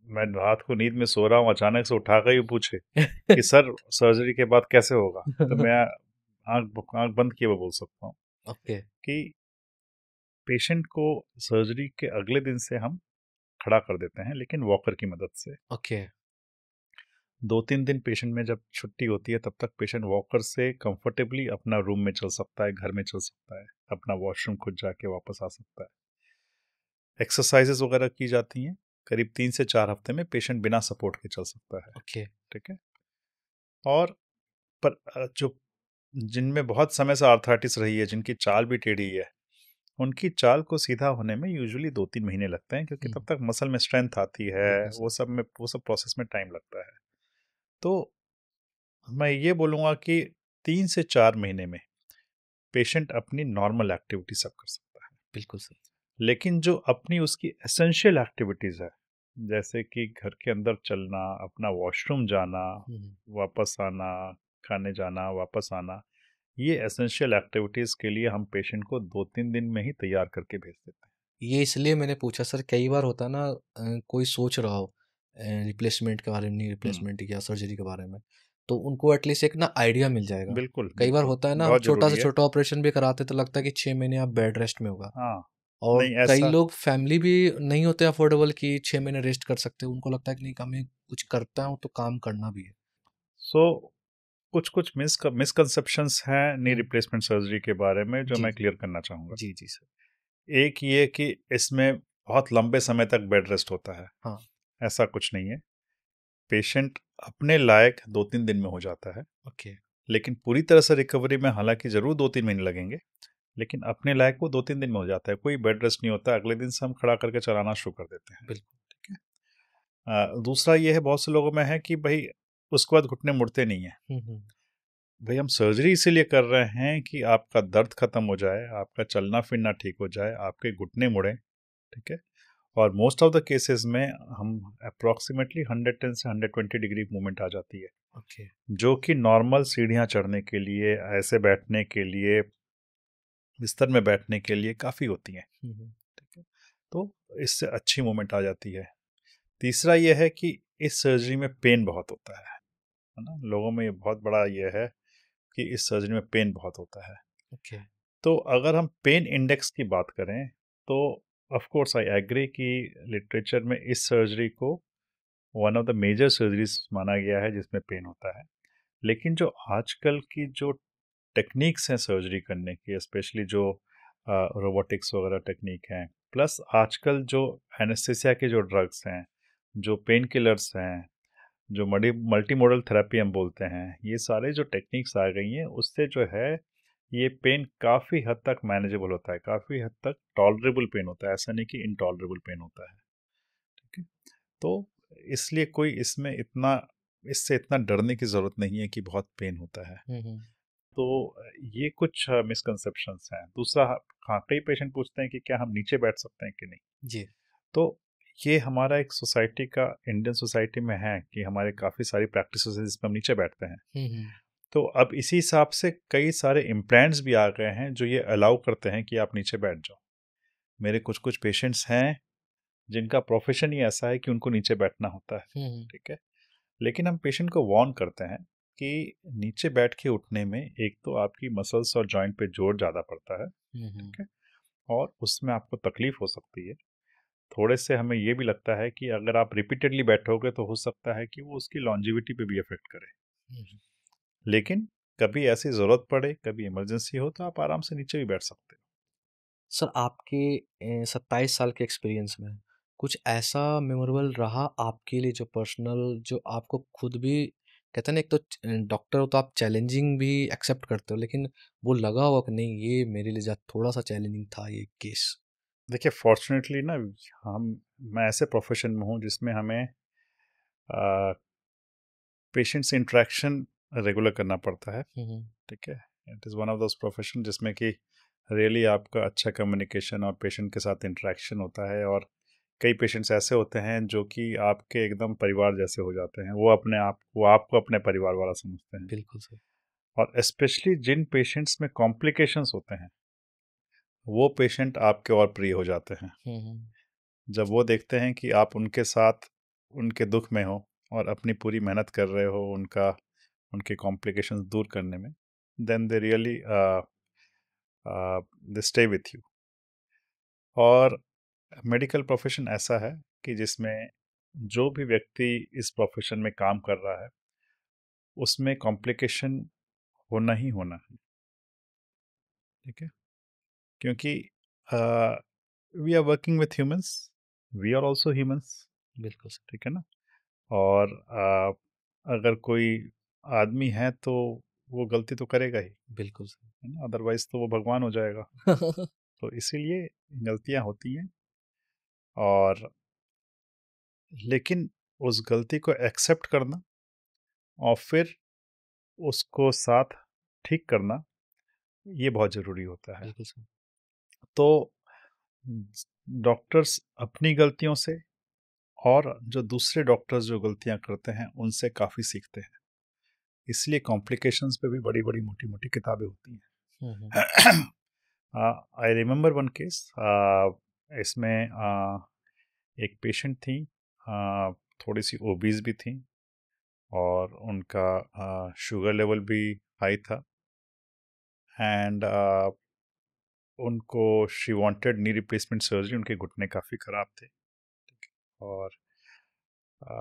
मैं रात को नींद में सो रहा हूँ अचानक से उठा कर ही पूछे कि सर सर्जरी के बाद कैसे होगा, तो मैं आंख आंख बंद किए हुए बोल सकता हूँ ओके। कि पेशेंट को सर्जरी के अगले दिन से हम खड़ा कर देते हैं, लेकिन वॉकर की मदद से। ओके। 2-3 दिन पेशेंट में जब छुट्टी होती है तब तक पेशेंट वॉकर से कंफर्टेबली अपना रूम में चल सकता है, घर में चल सकता है, अपना वॉशरूम खुद जाके वापस आ सकता है। एक्सरसाइजेस वगैरह की जाती हैं, करीब 3 से 4 हफ्ते में पेशेंट बिना सपोर्ट के चल सकता है, ओके। ठीक है। और पर जो जिनमें बहुत समय से आर्थराइटिस रही है, जिनकी चाल भी टेढ़ी है, उनकी चाल को सीधा होने में यूजुअली 2-3 महीने लगते हैं, क्योंकि हुँ, तब तक मसल में स्ट्रेंथ आती है, बिल्कुल वो सर। सब में वो सब प्रोसेस में टाइम लगता है। तो मैं ये बोलूँगा कि 3 से 4 महीने में पेशेंट अपनी नॉर्मल एक्टिविटी सब कर सकता है। बिल्कुल सर। लेकिन जो अपनी उसकी एसेंशियल एक्टिविटीज़ है, जैसे कि घर के अंदर चलना, अपना वॉशरूम जाना, हुँ, हुँ। वापस आना, खाने जाना, वापस आना, ये एसेंशियल एक्टिविटीज़ के लिए हम पेशेंट को 2-3 दिन में ही तैयार करके भेज देते हैं। ये इसलिए मैंने पूछा सर, कई बार होता है ना कोई सोच रहा हो रिप्लेसमेंट के बारे में, नी हुँ, रिप्लेसमेंट या सर्जरी के बारे में, तो उनको एटलीस्ट एक ना आइडिया मिल जाएगा। बिल्कुल, कई बार बिल्कुल, होता है ना, हम बहुत छोटा से ज़रूरी है। छोटा ऑपरेशन भी कराते तो लगता है कि 6 महीने आप बेड रेस्ट में होगा। हाँ, और नहीं कई ऐसा लोग फैमिली भी नहीं होते अफोर्डेबल कि 6 महीने रेस्ट कर सकते हो। उनको लगता है कि नहीं, हमें कुछ करता हूँ तो काम करना भी है। सो कुछ-कुछ मिसकंसेप्शंस हैं नी हुँ। रिप्लेसमेंट सर्जरी के बारे में जो जी, मैं क्लियर करना चाहूँगा। जी, जी सर। एक ये कि इसमें बहुत लंबे समय तक बेड रेस्ट होता है, हाँ। ऐसा कुछ नहीं है। पेशेंट अपने लायक 2-3 दिन में हो जाता है, ओके। लेकिन पूरी तरह से रिकवरी में हालाँकि ज़रूर 2-3 महीने लगेंगे, लेकिन अपने लायक वो 2-3 दिन में हो जाता है। कोई बेड रेस्ट नहीं होता, अगले दिन से हम खड़ा करके चलाना शुरू कर देते हैं, बिल्कुल। ठीक है। दूसरा ये है, बहुत से लोगों में है कि भई उसके बाद घुटने मुड़ते नहीं हैं। हुँ, हुँ। भई हम सर्जरी इसीलिए कर रहे हैं कि आपका दर्द खत्म हो जाए, आपका चलना-फिरना ठीक हो जाए, आपके घुटने मुड़ें, ठीक है? और मोस्ट ऑफ द केसेस में हम अप्रॉक्सिमेटली 110 से 120 डिग्री मूवमेंट आ जाती है, ओके। जो कि नॉर्मल सीढ़ियाँ चढ़ने के लिए, ऐसे बैठने के लिए, बिस्तर में बैठने के लिए काफ़ी होती हैं, हुँ, हुँ। ठीक है? तो इससे अच्छी मूवमेंट आ जाती है। तीसरा ये है कि इस सर्जरी में पेन बहुत होता है ना? लोगों में ये बहुत बड़ा ये है कि इस सर्जरी में पेन बहुत होता है। ओके। तो अगर हम पेन इंडेक्स की बात करें, तो ऑफ कोर्स आई एग्री कि लिटरेचर में इस सर्जरी को one of the major surgeries माना गया है जिसमें पेन होता है। लेकिन जो आजकल की जो टेक्निक्स हैं सर्जरी करने की, स्पेशली जो रोबोटिक्स वगैरह टेक्निक हैं, प्लस आजकल जो एनेस्थेसिया के जो ड्रग्स हैं, जो पेन किलर्स हैं, जो मल्टी मॉडल थेरेपी हम बोलते हैं, ये सारे जो टेक्निक्स आ गई हैं उससे जो है ये पेन काफ़ी हद तक मैनेजेबल होता है, काफ़ी हद तक टॉलरेबल पेन होता है, ऐसा नहीं कि इनटॉलरेबल पेन होता है। ठीक है। तो इसलिए कोई इससे इतना डरने की ज़रूरत नहीं है कि बहुत पेन होता है। तो ये कुछ मिसकंसेप्शंस हैं। दूसरा, हाँ, कई पेशेंट पूछते हैं कि क्या हम नीचे बैठ सकते हैं कि नहीं। जी। तो ये हमारा एक सोसाइटी का, इंडियन सोसाइटी में है कि हमारे काफ़ी सारी प्रैक्टिसेस हैं जिसमें हम नीचे बैठते हैं। तो अब इसी हिसाब से कई सारे इम्प्लांट्स भी आ गए हैं जो ये अलाउ करते हैं कि आप नीचे बैठ जाओ। मेरे कुछ कुछ पेशेंट्स हैं जिनका प्रोफेशन ही ऐसा है कि उनको नीचे बैठना होता है। ठीक है। लेकिन हम पेशेंट को वार्न करते हैं कि नीचे बैठ के उठने में एक तो आपकी मसल्स और जॉइंट पे जोर ज़्यादा पड़ता है। ठीक है। और उसमें आपको तकलीफ हो सकती है। थोड़े से हमें ये भी लगता है कि अगर आप रिपीटेडली बैठोगे तो हो सकता है कि वो उसकी लॉन्जिविटी पे भी इफेक्ट करे। लेकिन कभी ऐसी ज़रूरत पड़े, कभी इमरजेंसी हो तो आप आराम से नीचे भी बैठ सकते हो। सर, आपके 27 साल के एक्सपीरियंस में कुछ ऐसा मेमोरेबल रहा आपके लिए जो पर्सनल, जो आपको खुद भी कहते हैं ना, एक तो डॉक्टर हो तो आप चैलेंजिंग भी एक्सेप्ट करते हो, लेकिन वो लगा होगा कि नहीं, ये मेरे लिए थोड़ा सा चैलेंजिंग था ये केस। देखिए, फॉर्चुनेटली ना, हम मैं ऐसे प्रोफेशन में हूँ जिसमें हमें पेशेंट से इंटरेक्शन रेगुलर करना पड़ता है। ठीक है। It is one of those profession जिसमें कि रियली आपका अच्छा कम्युनिकेशन और पेशेंट के साथ इंटरेक्शन होता है। और कई पेशेंट्स ऐसे होते हैं जो कि आपके एकदम परिवार जैसे हो जाते हैं, वो आपको अपने परिवार वाला समझते हैं। बिल्कुल सर। और स्पेशली जिन पेशेंट्स में कॉम्प्लिकेशंस होते हैं, वो पेशेंट आपके और प्रिय हो जाते हैं। जब वो देखते हैं कि आप उनके साथ उनके दुख में हो और अपनी पूरी मेहनत कर रहे हो उनके कॉम्प्लिकेशंस दूर करने में, then they really they stay with you. और मेडिकल प्रोफेशन ऐसा है कि जिसमें जो भी व्यक्ति इस प्रोफेशन में काम कर रहा है उसमें कॉम्प्लिकेशन होना ही होना है। ठीक है। क्योंकि we are working with humans, we are also humans. बिल्कुल सर। ठीक है ना। और अगर कोई आदमी है तो वो गलती तो करेगा ही, बिल्कुल है ना, अदरवाइज तो वो भगवान हो जाएगा। सर। तो इसीलिए गलतियां होती हैं। और लेकिन उस गलती को एक्सेप्ट करना और फिर उसको साथ ठीक करना, ये बहुत ज़रूरी होता है। बिल्कुल सर। तो डॉक्टर्स अपनी गलतियों से और जो दूसरे डॉक्टर्स जो गलतियां करते हैं उनसे काफ़ी सीखते हैं। इसलिए कॉम्प्लिकेशंस पे भी बड़ी बड़ी मोटी मोटी किताबें होती हैं। I remember one case. इसमें एक पेशेंट थी, थोड़ी सी ओबीज भी थी और उनका शुगर लेवल भी हाई था। एंड उनको she wanted knee replacement surgery, उनके घुटने काफ़ी ख़राब थे। और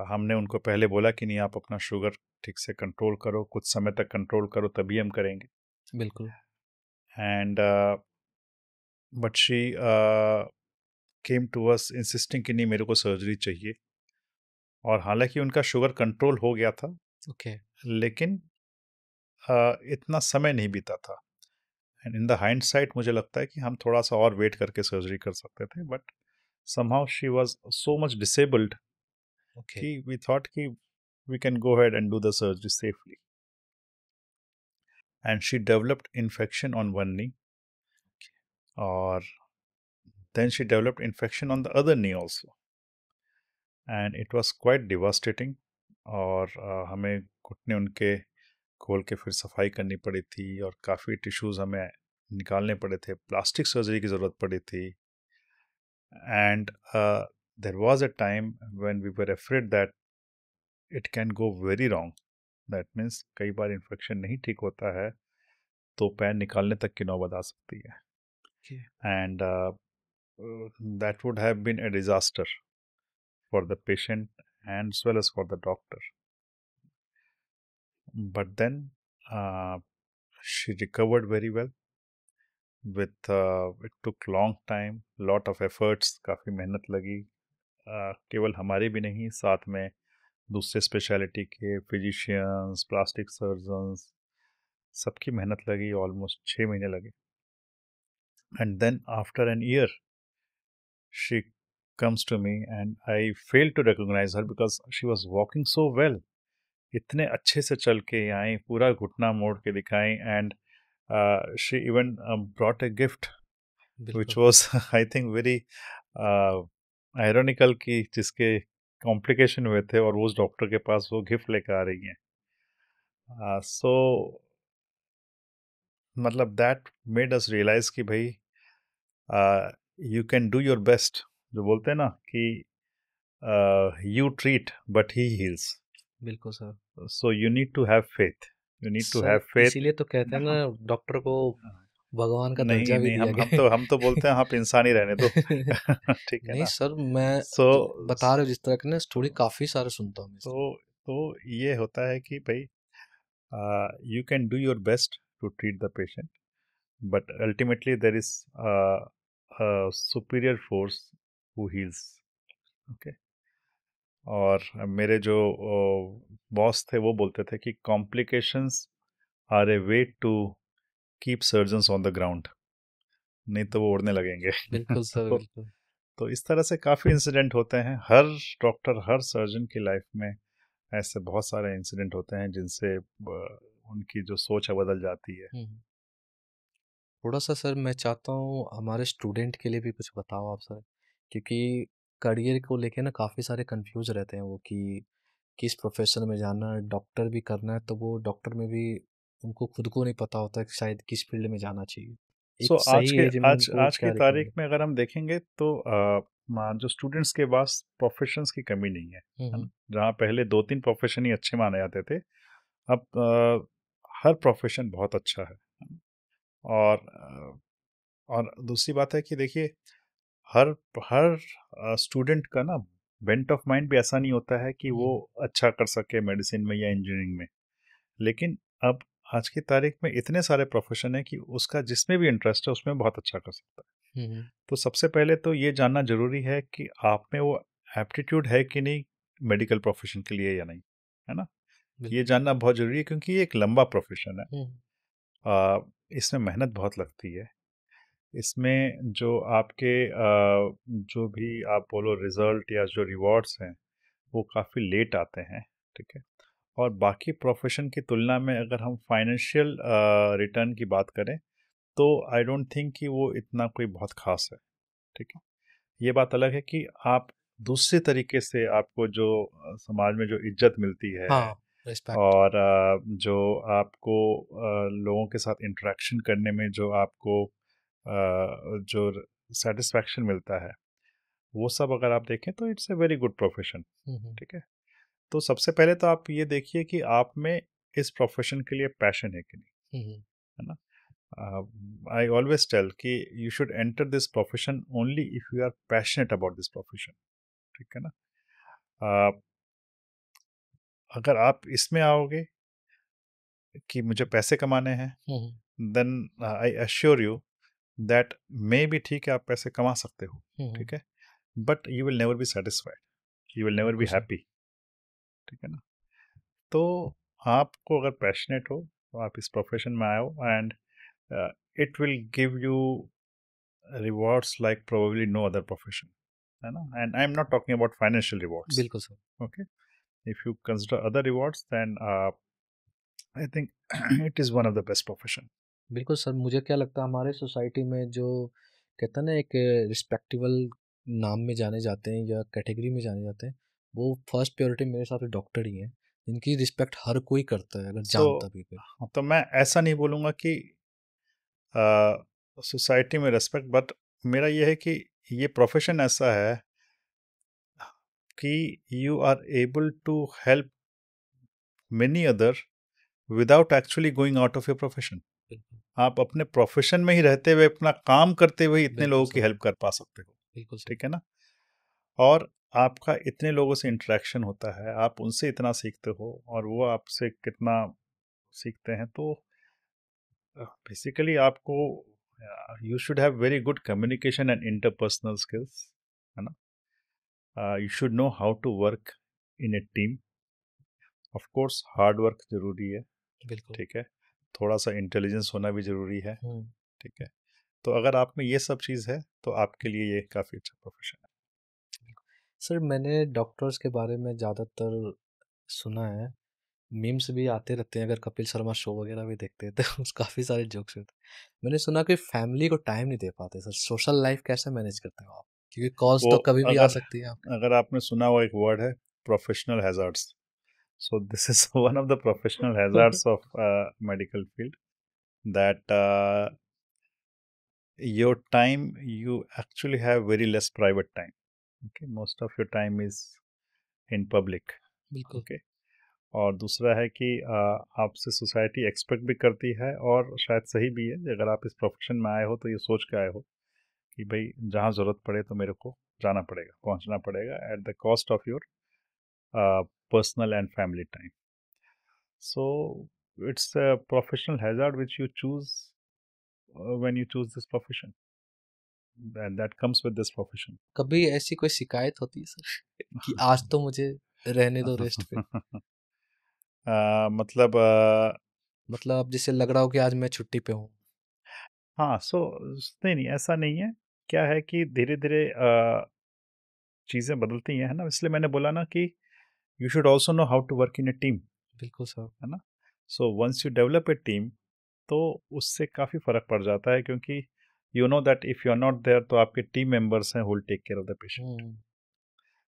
हमने उनको पहले बोला कि नहीं, आप अपना शुगर ठीक से कंट्रोल करो, कुछ समय तक कंट्रोल करो, तभी हम करेंगे। बिल्कुल। And but she came to us insisting कि नहीं, मेरे को सर्जरी चाहिए। और हालांकि उनका शुगर कंट्रोल हो गया था, ओके। लेकिन इतना समय नहीं बीता था। एंड इन द हाइंडसाइट मुझे लगता है कि हम थोड़ा सा और वेट करके सर्जरी कर सकते थे, but somehow she was so much disabled okay. कि we thought कि we can go ahead and do the surgery safely. And she developed infection on one knee, or then she developed infection on the other knee also, and it was quite devastating. और हमें घुटने उनके खोल के फिर सफाई करनी पड़ी थी और काफ़ी टिश्यूज़ हमें निकालने पड़े थे, प्लास्टिक सर्जरी की ज़रूरत पड़ी थी। And there was a time when we were afraid that it can go very wrong. That means कई बार इन्फेक्शन नहीं ठीक होता है तो पैर निकालने तक की नौबत आ सकती है। And that would have been a disaster for the patient and as well as for the doctor. But then she recovered very well with it took long time, lot of efforts, काफ़ी मेहनत लगी। केवल हमारी भी नहीं, साथ में दूसरे स्पेशलिटी के फिजिशियंस, प्लास्टिक सर्जन्स, सबकी मेहनत लगी, ऑलमोस्ट 6 महीने लगे. And then after an year she comes to me and I failed to recognize her because she was walking so well. इतने अच्छे से चल के आई, पूरा घुटना मोड़ के दिखाई. And she even brought a gift which बिल्कुल, was I think very ironical कि जिसके कॉम्प्लिकेशन हुए थे और वो उस डॉक्टर के पास वो गिफ्ट लेकर आ रही हैं. सो मतलब दैट मेड अस रियलाइज कि भाई you can do your best. जो बोलते हैं ना कि you treat but he heals. बिल्कुल sir. So you need to have faith. You need to sir have faith. इसीलिए तो कहते हैं ना, डॉक्टर को भगवान का नहीं दर्जा भी नहीं, दिया हम गया तो हम तो बोलते हैं आप इंसान ही रहने दो. ठीक है नहीं ना. सर, मैं सो बता रहे हो जिस तरह की ना स्टोरी काफी सारे सुनता हूँ मैं सर। तो ये होता है कि भाई you can do your best to treat the patient, but ultimately there is a superior force who heals. Okay. और मेरे जो बॉस थे वो बोलते थे कि complications are a way to keep surgeons on the ground, नहीं तो वो उड़ने लगेंगे. बिल्कुल सर, तो बिल्कुल। तो इस तरह से काफ़ी इंसिडेंट होते हैं हर डॉक्टर, हर सर्जन की लाइफ में. ऐसे बहुत सारे इंसिडेंट होते हैं जिनसे उनकी जो सोच है बदल जाती है. हम्म। थोड़ा सा सर मैं चाहता हूँ हमारे स्टूडेंट के लिए भी कुछ बताओ आप सर, क्योंकि करियर को लेके ना काफ़ी सारे कंफ्यूज रहते हैं वो कि किस प्रोफेशन में जाना है, डॉक्टर भी करना है तो वो डॉक्टर में भी उनको खुद को नहीं पता होता कि शायद किस फील्ड में जाना चाहिए। सो एक सही एज में उनको आज की क्या तारीख रिकमेंड। में अगर हम देखेंगे तो जो स्टूडेंट्स के पास प्रोफेशंस की कमी नहीं है ना. हम्म। जहाँ पहले 2-3 प्रोफेशन ही अच्छे माने जाते थे, अब हर प्रोफेशन बहुत अच्छा है. और और दूसरी बात है कि देखिए हर हर स्टूडेंट का ना बेंट ऑफ माइंड भी ऐसा नहीं होता है कि वो हम्म। अच्छा कर सके मेडिसिन में या इंजीनियरिंग में. लेकिन अब आज की तारीख में इतने सारे प्रोफेशन है कि उसका जिसमें भी इंटरेस्ट है उसमें बहुत अच्छा कर सकता है. हम्म। तो सबसे पहले तो ये जानना जरूरी है कि आप में वो एप्टीट्यूड है कि नहीं मेडिकल प्रोफेशन के लिए या नहीं, है ना. ये बिल्कुल। जानना बहुत जरूरी है क्योंकि ये एक लंबा प्रोफेशन है. हम्म। इसमें मेहनत बहुत लगती है. इसमें जो आपके जो भी आप बोलो रिजल्ट या जो रिवॉर्ड्स हैं वो काफ़ी लेट आते हैं. ठीक है. और बाकी प्रोफेशन की तुलना में अगर हम फाइनेंशियल रिटर्न की बात करें तो आई डोंट थिंक कि वो इतना कोई बहुत खास है. ठीक है. ये बात अलग है कि आप दूसरे तरीके से आपको जो समाज में जो इज्जत मिलती है हाँ, रिस्पेक्ट। और जो आपको लोगों के साथ इंटरेक्शन करने में जो आपको जो सेटिस्फैक्शन मिलता है वो सब अगर आप देखें तो it's a very good profession. Hmm. ठीक है. तो सबसे पहले तो आप ये देखिए कि आप में इस प्रोफेशन के लिए पैशन है कि नहीं, हम्म। है ना. आई ऑलवेज टेल कि you should enter this profession only if you are passionate about this profession. ठीक है ना. uh, अगर आप इसमें आओगे कि मुझे पैसे कमाने हैं, hmm. Then I assure you that मे भी ठीक है आप पैसे कमा सकते हो. हम्म। ठीक है. But you will never be satisfied, you will never be बिल्कुल सर। हैप्पी. ठीक है ना. तो आपको अगर पैशनेट हो तो आप इस प्रोफेशन में आओ and it will give you rewards like probably no other profession, है ना. And I'm not talking about financial rewards. बिल्कुल sir. Okay. If you consider other rewards then I think it is one of the best profession. बिल्कुल sir, मुझे क्या लगता है हमारे society में जो कहते हैं ना एक रिस्पेक्टेबल नाम में जाने जाते हैं या कैटेगरी में जाने जाते हैं, वो फर्स्ट प्रायोरिटी मेरे हिसाब से डॉक्टर ही हैं, जिनकी रिस्पेक्ट हर कोई करता है अगर So जानता भी कोई। तो मैं ऐसा नहीं बोलूँगा कि सोसाइटी में रेस्पेक्ट, बट मेरा ये है कि ये प्रोफेशन ऐसा है कि you are able to help many other without actually going out of your profession. बिल्कुल। आप अपने प्रोफेशन में ही रहते हुए अपना काम करते हुए इतने बिल्कुल लोगों की सर। हेल्प कर पा सकते हो. बिल्कुल सर। ठीक है ना. और आपका इतने लोगों से इंटरेक्शन होता है, आप उनसे इतना सीखते हो और वो आपसे कितना सीखते हैं. तो बेसिकली आपको you should have very good communication and interpersonal skills, है ना. You should know how to work in a team. Of course hard work ज़रूरी है, बिल्कुल। ठीक है? थोड़ा-सा इंटेलिजेंस होना भी ज़रूरी है, हुँ। ठीक है? तो अगर आप में ये सब चीज़ है, तो आपके लिए ये काफ़ी अच्छा प्रोफ़ेशन है। सर मैंने डॉक्टर्स के बारे में ज़्यादातर सुना है, मीम्स भी आते रहते हैं, अगर कपिल शर्मा शो वगैरह भी देखते हैं तो काफ़ी सारे जोक्स होते हैं। मैंने सुना कि फैमिली को टाइम नहीं दे पाते सर, सोशल लाइफ़ कैसे मैनेज करते हो आप? क्योंकि कॉल्स वो तो कभी भी आ अगर सकती है आपके। अगर आपने सुना हो एक वर्ड है professional hazards. So this is one of the professional hazards of medical field that your time you actually have very less private time. Okay, most of your time is in public. बिल्कुल। Okay, और दूसरा है कि आपसे society expect भी करती है और शायद सही भी है अगर आप इस प्रोफेशन में आए हो तो ये सोच के आए हो कि भाई जहाँ ज़रूरत पड़े तो मेरे को जाना पड़ेगा पहुँचना पड़ेगा at the cost of your personal and family time. So it's a professional hazard which you choose when you choose this profession, and that comes with this profession. कभी ऐसी कोई शिकायत होती है सर कि आज तो मुझे रहने दो रेस्ट पे? मतलब मतलब अब जैसे लग रहा हो कि आज मैं छुट्टी पे हूँ। हाँ, सो नहीं नहीं ऐसा नहीं है. क्या है कि धीरे धीरे चीज़ें बदलती हैं, है ना? इसलिए मैंने बोला ना कि you should also know how to work in a team, बिल्कुल सर। है ना? So once you develop a team तो उससे काफ़ी फ़र्क पड़ जाता है क्योंकि you know that if you are not there तो आपके टीम मेंबर्स हैं who will take care of the patient. हुँ,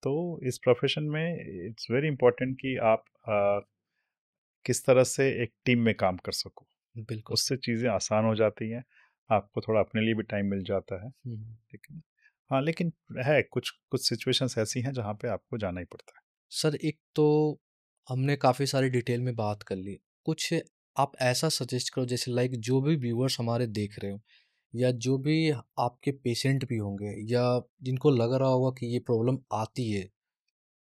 तो इस प्रोफेशन में इट्स वेरी इंपॉर्टेंट कि आप किस तरह से एक टीम में काम कर सको. बिल्कुल सर। उससे चीज़ें आसान हो जाती हैं, आपको थोड़ा अपने लिए भी टाइम मिल जाता है, हुँ। ठीक है ना? हाँ, लेकिन है कुछ कुछ सिचुएशंस ऐसी हैं जहाँ पे आपको जाना ही पड़ता है. सर एक तो हमने काफ़ी सारी डिटेल में बात कर ली। कुछ आप ऐसा सजेस्ट करो जैसे लाइक जो भी व्यूअर्स हमारे देख रहे हो या जो भी आपके पेशेंट भी होंगे या जिनको लग रहा होगा कि ये प्रॉब्लम आती है,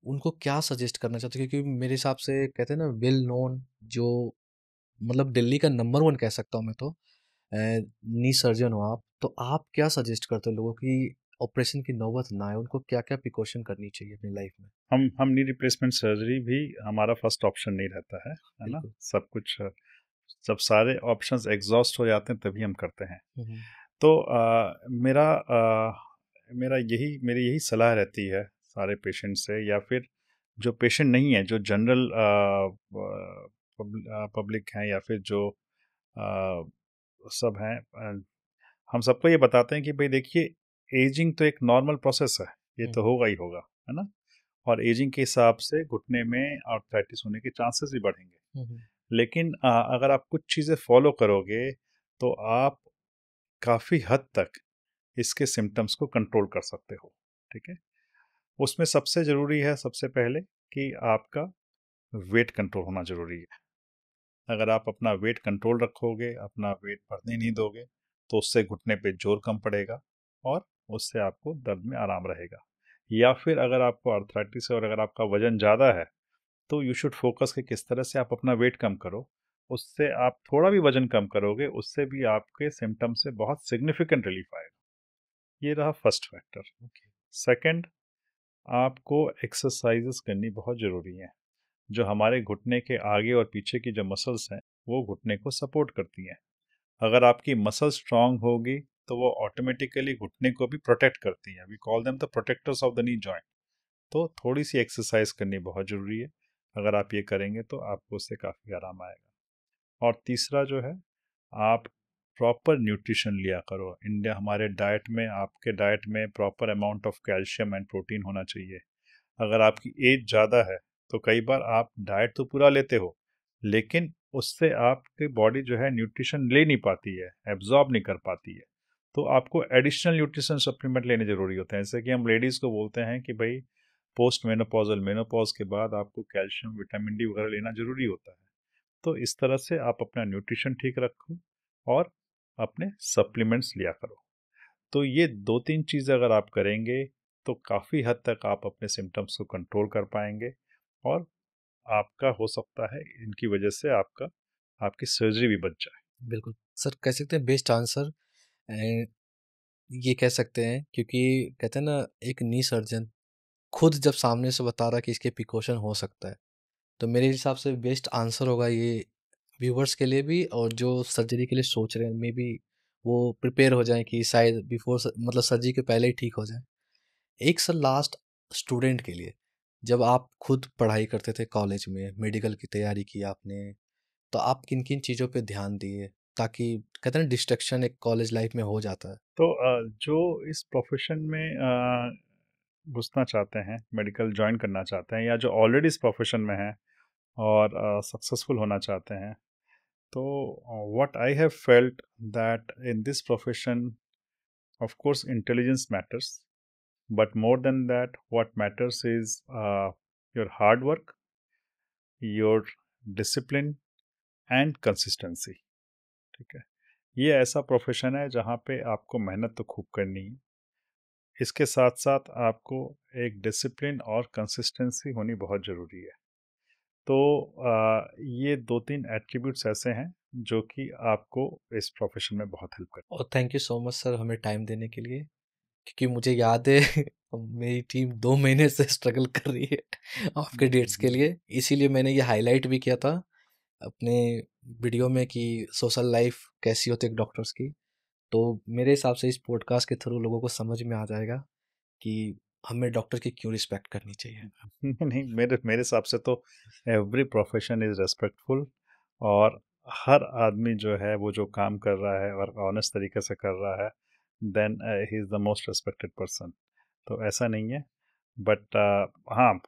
उनको क्या सजेस्ट करना चाहते हो? क्योंकि मेरे हिसाब से कहते हैं ना वेल नोन जो मतलब दिल्ली का नंबर 1 कह सकता हूँ मैं तो नी सर्जन हो आप। तो आप क्या सजेस्ट करते हो लोगों की ऑपरेशन की नौबत ना आए, उनको क्या-क्या प्रिकॉशन करनी चाहिए अपनी लाइफ में? हम नी रिप्लेसमेंट सर्जरी भी हमारा फर्स्ट ऑप्शन नहीं रहता है ना? बिल्कुल। सब कुछ जब सारे ऑप्शंस एग्ज़ॉस्ट हो जाते हैं तभी हम करते हैं. हुँ, हुँ। तो मेरी यही सलाह रहती है सारे पेशेंट से या फिर जो पेशेंट नहीं है जो जनरल पब्लिक हैं या फिर जो अ, सब हैं हम सबको ये बताते हैं कि भाई देखिए एजिंग तो एक नॉर्मल प्रोसेस है, ये हुँ, तो होगा ही होगा, है ना? और एजिंग के हिसाब से घुटने में आर्थराइटिस होने के चांसेस भी बढ़ेंगे. हुँ, हुँ। लेकिन अगर आप कुछ चीज़ें फॉलो करोगे तो आप काफ़ी हद तक इसके सिम्टम्स को कंट्रोल कर सकते हो, ठीक है? उसमें सबसे ज़रूरी है सबसे पहले कि आपका वेट कंट्रोल होना ज़रूरी है. अगर आप अपना वेट कंट्रोल रखोगे, अपना वेट बढ़ने नहीं दोगे, तो उससे घुटने पे ज़ोर कम पड़ेगा और उससे आपको दर्द में आराम रहेगा. या फिर अगर आपको आर्थराइटिस है और अगर आपका वज़न ज़्यादा है, तो यू शुड फोकस कि किस तरह से आप अपना वेट कम करो. उससे आप थोड़ा भी वज़न कम करोगे, उससे भी आपके सिम्पटम से बहुत सिग्निफिकेंट रिलीफ आएगा. ये रहा फर्स्ट फैक्टर. ओके। सेकंड, आपको एक्सरसाइजेस करनी बहुत ज़रूरी है. जो हमारे घुटने के आगे और पीछे की जो मसल्स हैं वो घुटने को सपोर्ट करती हैं. अगर आपकी मसल स्ट्रांग होगी तो वो ऑटोमेटिकली घुटने को भी प्रोटेक्ट करती हैं. We call them the protectors of the knee joint. तो थोड़ी सी एक्सरसाइज करनी बहुत ज़रूरी है. अगर आप ये करेंगे तो आपको उससे काफ़ी आराम आएगा. और तीसरा जो है आप प्रॉपर न्यूट्रिशन लिया करो. इंडिया हमारे डाइट में आपके डाइट में proper amount of calcium and protein होना चाहिए. अगर आपकी एज ज़्यादा है तो कई बार आप डाइट तो पूरा लेते हो लेकिन उससे आपकी बॉडी जो है न्यूट्रिशन ले नहीं पाती है, एब्जॉर्ब नहीं कर पाती है. तो आपको एडिशनल न्यूट्रिशन सप्लीमेंट लेने ज़रूरी होते हैं. जैसे कि हम लेडीज़ को बोलते हैं कि भाई पोस्ट मेनोपॉजल मेनोपॉज के बाद आपको कैल्शियम विटामिन डी वगैरह लेना ज़रूरी होता है. तो इस तरह से आप अपना न्यूट्रिशन ठीक रखो और अपने सप्लीमेंट्स लिया करो. तो ये 2-3 चीज़ अगर आप करेंगे तो काफ़ी हद तक आप अपने सिम्पटम्स को कंट्रोल कर पाएंगे और आपका हो सकता है इनकी वजह से आपकी सर्जरी भी बच जाए. बिल्कुल। सर कह सकते हैं बेस्ट आंसर ये कह सकते हैं क्योंकि कहते हैं ना एक नी सर्जन खुद जब सामने से बता रहा है कि इसके प्रिकॉशन हो सकता है, तो मेरे हिसाब से बेस्ट आंसर होगा ये व्यूवर्स के लिए भी, और जो सर्जरी के लिए सोच रहे हैं मे बी वो प्रिपेयर हो जाएं कि शायद बिफोर मतलब सर्जरी के पहले ही ठीक हो जाए। एक सर लास्ट स्टूडेंट के लिए, जब आप खुद पढ़ाई करते थे कॉलेज में, मेडिकल की तैयारी की आपने, तो आप किन किन चीज़ों पे ध्यान दिए ताकि, कहते हैं ना, डिस्ट्रैक्शन एक कॉलेज लाइफ में हो जाता है। तो जो इस प्रोफेशन में घुसना चाहते हैं, मेडिकल ज्वाइन करना चाहते हैं, या जो ऑलरेडी इस प्रोफेशन में हैं और सक्सेसफुल होना चाहते हैं, तो what I have felt that in this profession, of course intelligence matters, but more than that what matters is your hard work, your discipline and consistency. ठीक है, ये ऐसा प्रोफेशन है जहाँ पे आपको मेहनत तो खूब करनी है, इसके साथ साथ आपको एक डिसिप्लिन और कंसिस्टेंसी होनी बहुत ज़रूरी है। तो ये दो तीन एट्रीब्यूट्स ऐसे हैं जो कि आपको इस प्रोफेशन में बहुत हेल्प करते और thank you so much sir हमें टाइम देने के लिए, क्योंकि मुझे याद है मेरी टीम 2 महीने से स्ट्रगल कर रही है आपके डेट्स के हैं। लिए, इसीलिए मैंने ये हाईलाइट भी किया था अपने वीडियो में कि सोशल लाइफ कैसी होती है डॉक्टर्स की। तो मेरे हिसाब से इस पॉडकास्ट के थ्रू लोगों को समझ में आ जाएगा कि हमें डॉक्टर की क्यों रिस्पेक्ट करनी चाहिए। नहीं नहीं, मेरे मेरे हिसाब से तो एवरी प्रोफेशन इज रेस्पेक्टफुल, और हर आदमी जो है वो जो काम कर रहा है और ऑनेस्ट तरीके से कर रहा है, then he is the most respected person. तो ऐसा नहीं है, बट हाँ,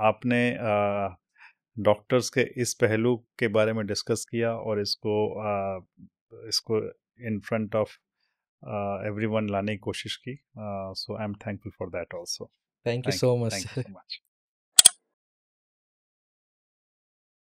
आपने डॉक्टर्स के इस पहलू के बारे में डिस्कस किया और इसको इन फ्रंट ऑफ एवरीवन लाने की कोशिश की, so I am thankful for that also. Thank you thank so you, much thank you sir. So much.